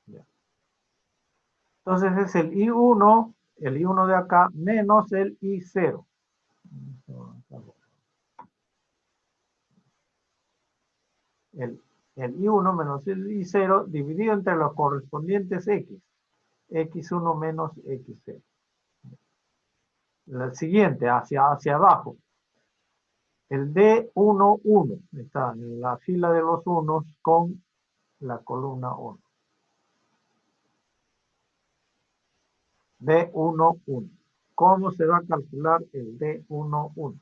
Speaker 1: Ya. Entonces es el I1 de acá menos el I0. El I1 menos el I0 dividido entre los correspondientes X. X1 menos X0. El siguiente, hacia abajo. El D11 está en la fila de los unos con la columna 1. D11. ¿Cómo se va a calcular el D11?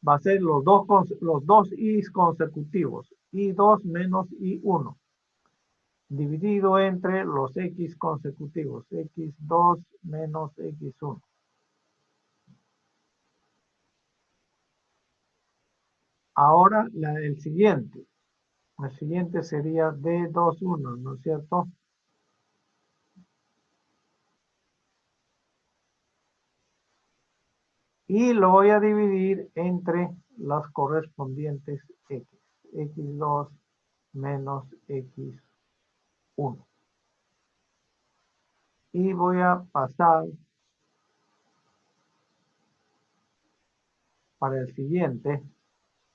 Speaker 1: Va a ser los dos I's consecutivos. I2 menos I1. Dividido entre los X consecutivos. X2 menos X1. Ahora el siguiente. El siguiente sería D21, ¿no es cierto? Y lo voy a dividir entre las correspondientes X. X2 menos X1. Y voy a pasar para el siguiente.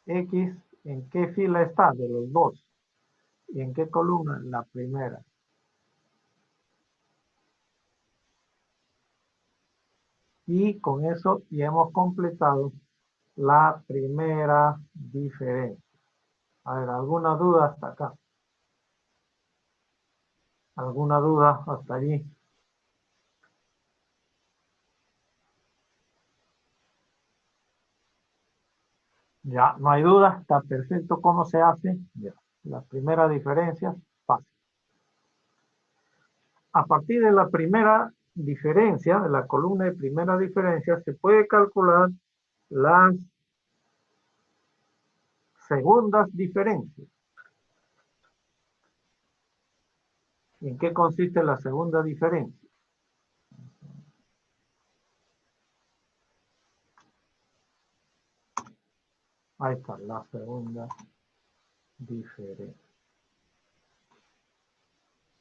Speaker 1: X ¿En qué fila está de los dos? ¿Y en qué columna? La primera. Y con eso ya hemos completado la primera diferencia. A ver, ¿alguna duda hasta acá? ¿Alguna duda hasta allí? Ya, no hay duda, está perfecto cómo se hace. Ya, la primera diferencia, fácil. A partir de la primera diferencia, de la columna de primera diferencia, se puede calcular las segundas diferencias. ¿En qué consiste la segunda diferencia? Ahí está, la segunda diferencia.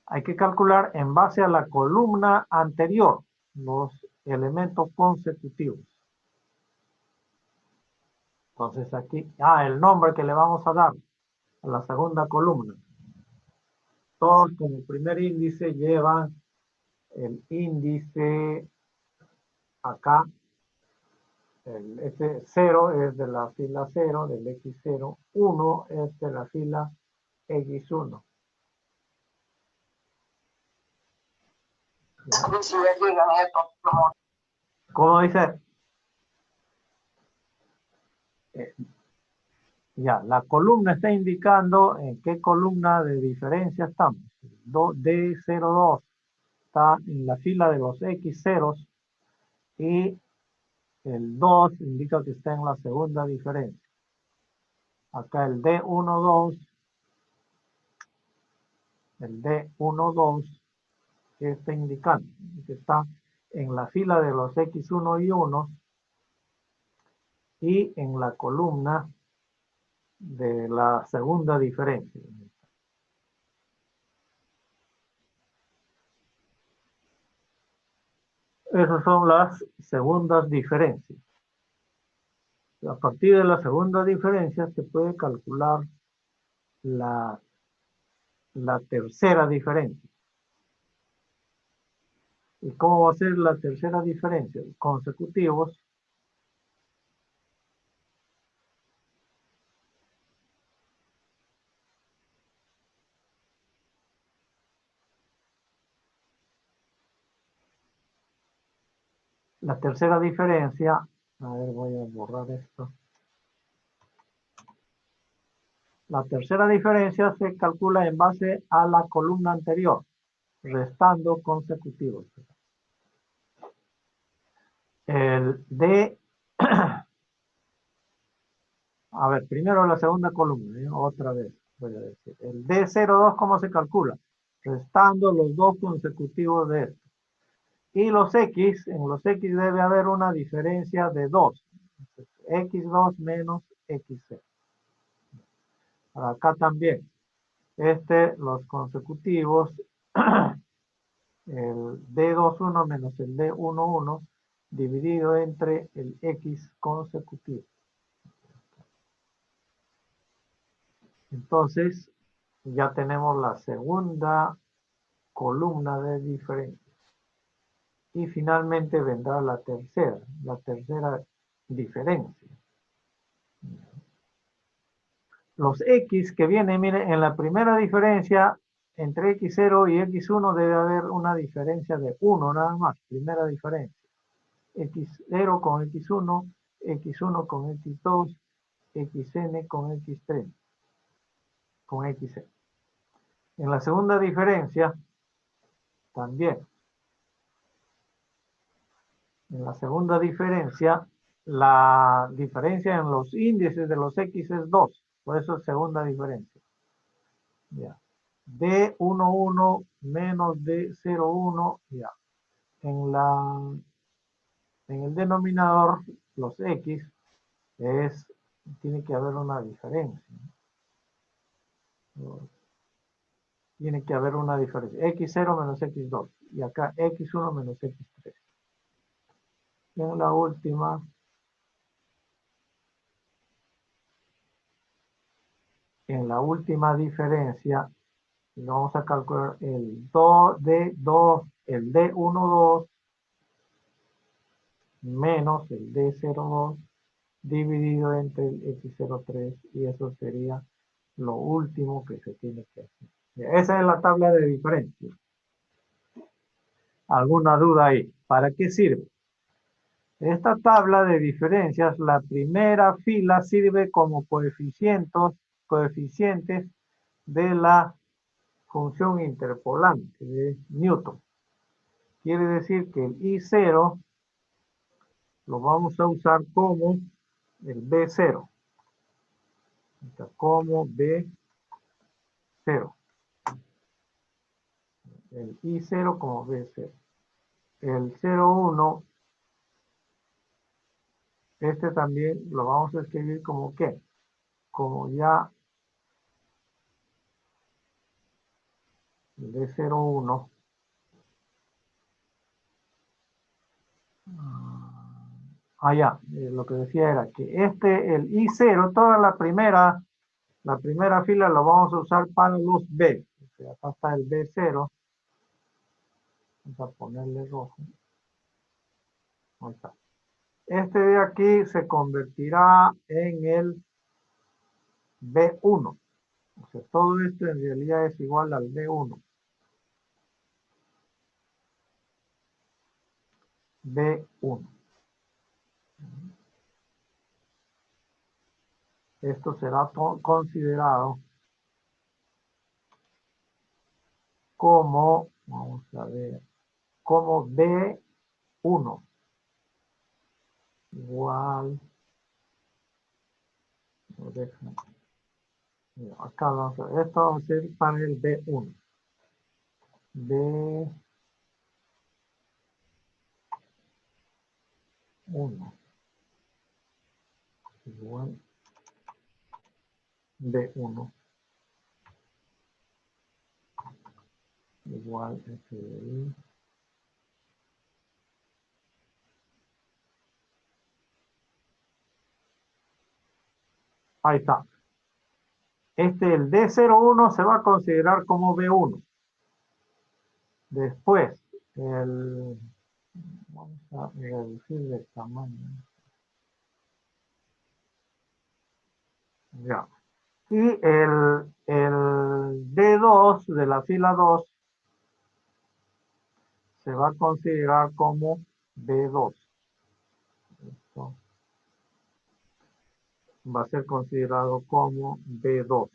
Speaker 1: Hay que calcular en base a la columna anterior los elementos consecutivos. Entonces aquí, el nombre que le vamos a dar a la segunda columna. Todos como primer índice llevan el índice acá. Este 0 es de la fila 0, del X0. 1 es de la fila X1. ¿Cómo dice? Ya, la columna está indicando en qué columna de diferencia estamos. D02 está en la fila de los X0 y el 2 indica que está en la segunda diferencia. Acá el D12, que está indicando que está en la fila de los X1 y 1 y en la columna de la segunda diferencia. Esas son las segundas diferencias. A partir de la segunda diferencia se puede calcular la tercera diferencia. ¿Y cómo va a ser la tercera diferencia? Consecutivos. La tercera diferencia, a ver, voy a borrar esto. La tercera diferencia se calcula en base a la columna anterior, restando consecutivos. El D, a ver, primero la segunda columna, otra vez voy a decir. El D02, ¿cómo se calcula? Restando los dos consecutivos de esto. Y los X, en los X debe haber una diferencia de 2. X2 menos X0. Acá también. Los consecutivos, el D21 menos el D11 dividido entre el X consecutivo. Entonces, ya tenemos la segunda columna de diferencia. Y finalmente vendrá la tercera diferencia. Los X que vienen, miren, en la primera diferencia, entre X0 y X1 debe haber una diferencia de 1 nada más, primera diferencia. X0 con X1, X1 con X2, XN con X3, con XN. En la segunda diferencia, también. En la segunda diferencia, la diferencia en los índices de los X es 2. Por eso es segunda diferencia. Ya. D11 menos D01, ya. En el denominador, los X, tiene que haber una diferencia. Tiene que haber una diferencia. X0 menos X2. Y acá X1 menos X3. Y en la última, en la última diferencia, vamos a calcular el 2D2, el D12 menos el D02 dividido entre el X03 y eso sería lo último que se tiene que hacer. Esa es la tabla de diferencia. ¿Alguna duda ahí? ¿Para qué sirve? Esta tabla de diferencias, la primera fila sirve como coeficientes de la función interpolante de Newton. Quiere decir que el I0 lo vamos a usar como el B0. Como B0. El I0 como B0. El 0,1, este también lo vamos a escribir como ¿qué? Como ya el D01. Ya, lo que decía era que el I0, toda la primera fila lo vamos a usar para los B. O sea, acá está el B0. Vamos a ponerle rojo. Ahí está. Este de aquí se convertirá en el B1. O sea, todo esto en realidad es igual al B1. B1. Esto será considerado como, vamos a ver, como B1 igual, acá vamos a ver, esto va a ser para el B1. B1 igual B1 igual FDI. Ahí está. El D01 se va a considerar como B1. Después, vamos a reducir de tamaño. Ya. Y el D2 de la fila 2 se va a considerar como B2. Esto va a ser considerado como B2.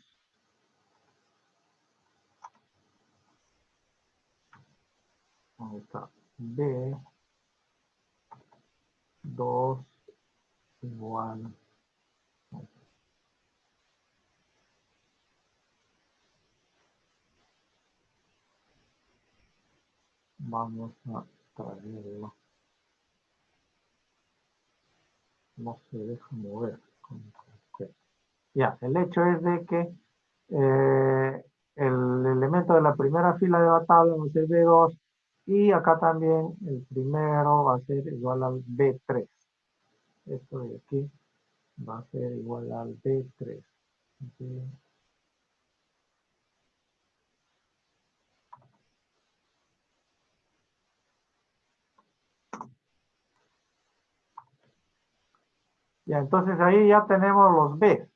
Speaker 1: Ahí está. B2 igual. Vamos a traerlo. No se deja mover. Ya, el hecho es de que el elemento de la primera fila de la tabla va a ser B2 y acá también el primero va a ser igual al B3. Esto de aquí va a ser igual al B3. Ya, entonces ahí ya tenemos los B.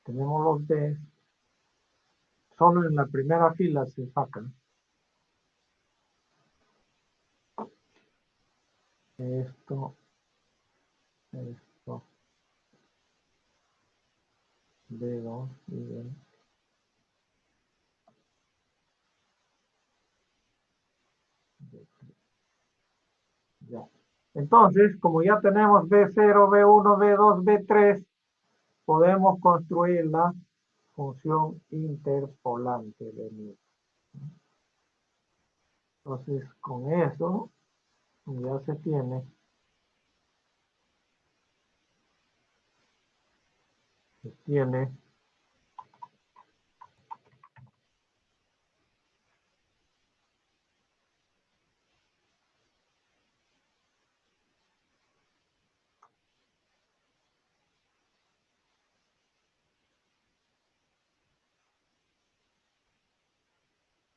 Speaker 1: Tenemos los B. Solo en la primera fila se sacan. Esto. B2 y B. Ya. Entonces, como ya tenemos B0, B1, B2, B3, podemos construir la función interpolante de Newton. Entonces, con eso ya se tiene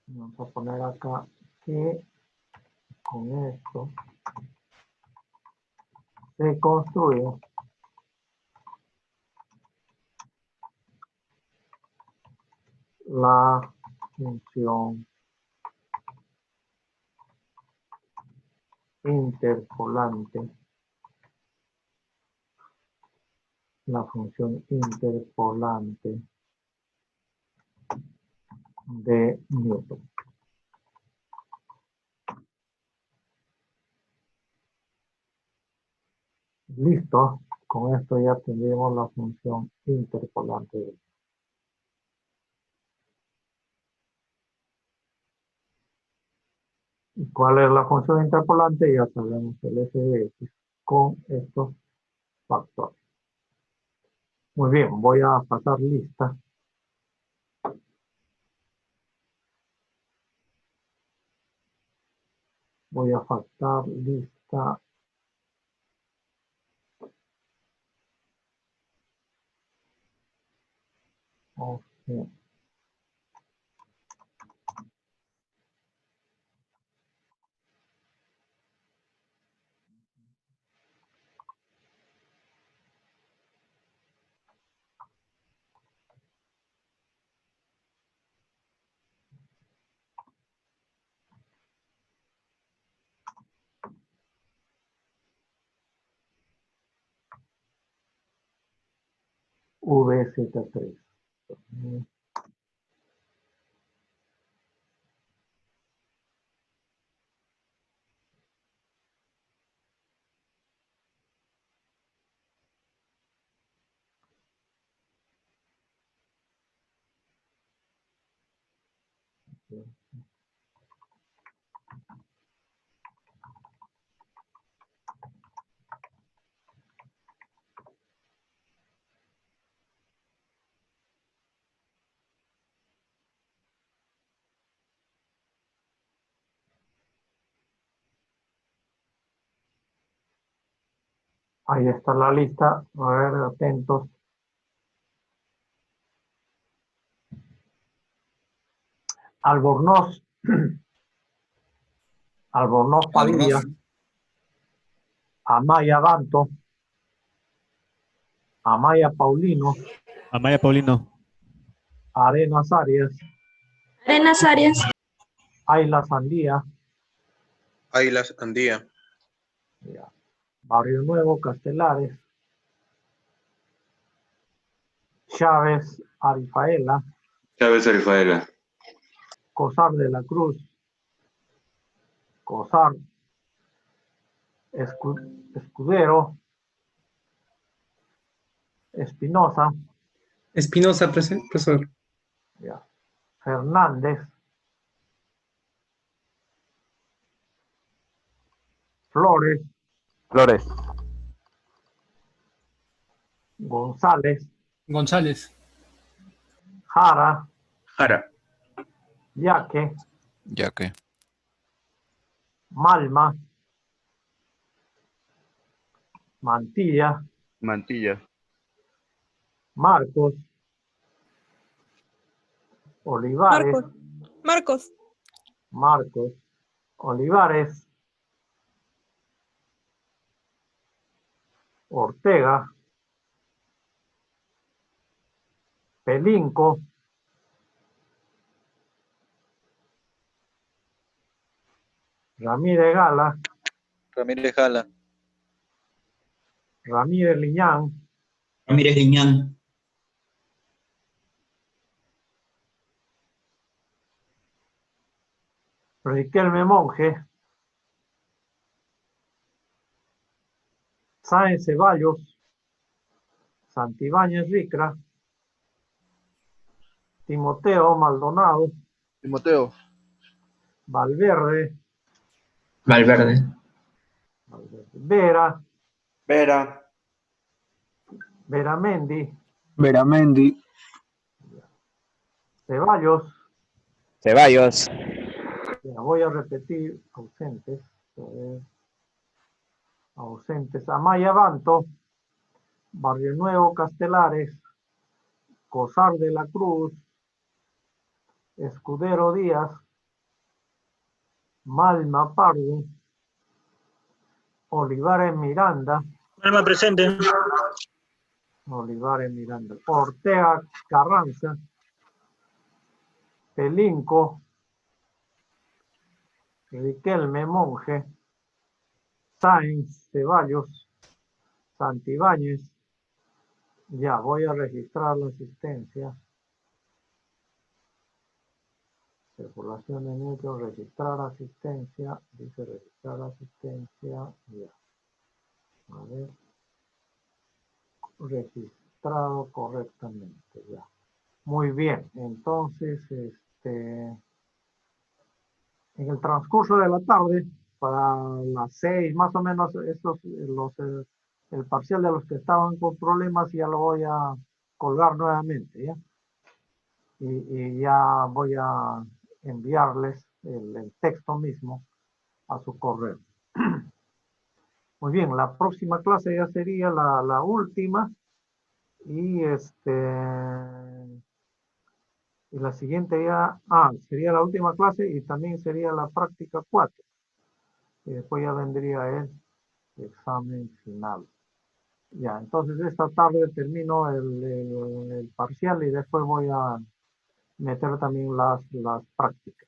Speaker 1: Vamos a poner acá que con esto se construye la función interpolante, de Newton. Listo, con esto ya tendremos la función interpolante de. ¿Y cuál es la función interpolante? Ya sabemos el f de x con estos factores. Muy bien, voy a pasar lista. Voy a pasar lista. Ok. VZ3. Ahí está la lista. A ver, atentos. Albornoz. Albornoz Padilla. Amaya Banto. Amaya Paulino.
Speaker 8: Amaya Paulino.
Speaker 1: Arenas Arias.
Speaker 9: Arenas Arias.
Speaker 1: Ayla Sandía.
Speaker 5: Aylas Andía.
Speaker 1: Ya. Barrio Nuevo, Castelares. Chávez Arifaela.
Speaker 10: Chávez Arifaela.
Speaker 1: Cosar de la Cruz. Cosar. Escudero. Espinosa.
Speaker 11: Espinosa, profesor.
Speaker 1: Ya. Fernández. Flores.
Speaker 2: Flores.
Speaker 1: González.
Speaker 6: González.
Speaker 1: Jara.
Speaker 11: Jara.
Speaker 1: Yaque.
Speaker 3: Ya que.
Speaker 1: Malma. Mantilla.
Speaker 4: Mantilla.
Speaker 1: Marcos. Olivares. Marcos. Olivares. Ortega. Pelinco. Ramírez Gala.
Speaker 5: Ramírez Gala.
Speaker 1: Ramírez Liñán.
Speaker 11: Ramírez Liñán.
Speaker 1: Riquelme Monje. Sáenz Ceballos. Santibáñez Ricra. Timoteo Maldonado.
Speaker 7: Timoteo.
Speaker 1: Valverde.
Speaker 11: Valverde.
Speaker 1: Vera.
Speaker 7: Vera.
Speaker 1: Veramendi.
Speaker 2: Veramendi.
Speaker 1: Ceballos.
Speaker 12: Ceballos.
Speaker 1: Ya, voy a repetir ausentes. Ausentes. Amaya Banto. Barrio Nuevo, Castelares. Cosar de la Cruz. Escudero Díaz. Malma Pardo, Olivares Miranda,
Speaker 11: Alma presente.
Speaker 1: Olivares Miranda, Ortega Carranza, Pelinco, Riquelme Monge, Sáenz Ceballos, Santibáñez. Ya, voy a registrar la asistencia. Circulación de neutro, registrar asistencia. Dice registrar asistencia. Ya. A ver. Registrado correctamente. Ya. Muy bien. Entonces, en el transcurso de la tarde, para las 6, más o menos, el parcial de los que estaban con problemas ya lo voy a colgar nuevamente, ¿ya? Y ya voy a enviarles el texto mismo a su correo. Muy bien, la próxima clase ya sería la última y y la siguiente ya, sería la última clase y también sería la práctica 4. Y después ya vendría el examen final. Ya, entonces esta tarde termino el parcial y después voy a meter también las prácticas.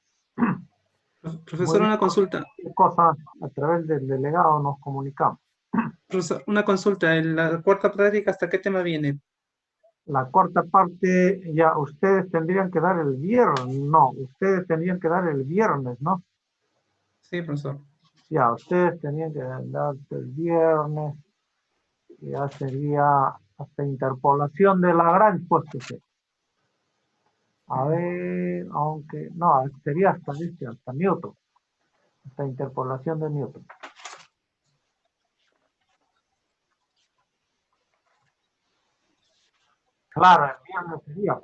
Speaker 11: Profesor, una consulta.
Speaker 1: Cualquier cosa a través del delegado nos comunicamos.
Speaker 11: Profesor, una consulta. ¿En la cuarta práctica hasta qué tema viene?
Speaker 1: La cuarta parte ya ustedes tendrían que dar el viernes, no, ustedes tendrían que dar el viernes, ¿no?
Speaker 11: Sí, profesor.
Speaker 1: Ya, ustedes tenían que dar el viernes, ya sería hasta interpolación de Lagrange, pues que sé. A ver, aunque, no, sería hasta Newton, hasta interpolación de Newton. Claro, el viernes sería.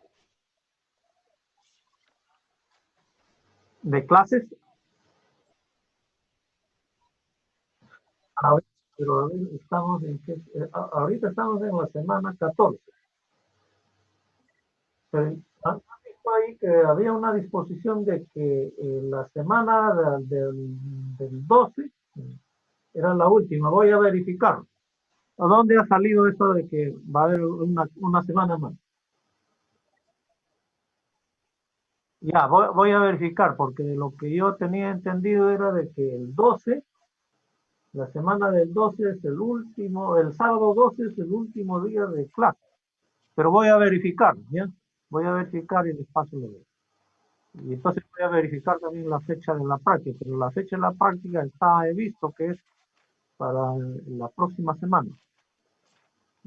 Speaker 1: ¿De clases? A ver, pero a ver, estamos en qué, ahorita estamos en la semana 14. Pero han visto ahí que había una disposición de que la semana del 12 era la última. Voy a verificar. ¿A dónde ha salido eso de que va a haber una semana más? Ya, voy a verificar, porque lo que yo tenía entendido era de que el 12, la semana del 12 es el último, el sábado 12 es el último día de clase. Pero voy a verificar, ¿ya? Voy a verificar y les paso lo veo. Y entonces voy a verificar también la fecha de la práctica, pero la fecha de la práctica he visto que es para la próxima semana.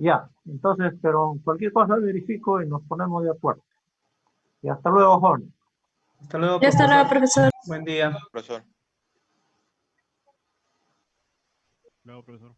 Speaker 1: Ya, entonces, pero cualquier cosa verifico y nos ponemos de acuerdo. Y hasta luego, jóvenes.
Speaker 11: Hasta luego,
Speaker 9: Hasta
Speaker 11: profesor.
Speaker 9: luego, profesor.
Speaker 11: Buen día.
Speaker 5: Profesor.
Speaker 3: Luego, profesor.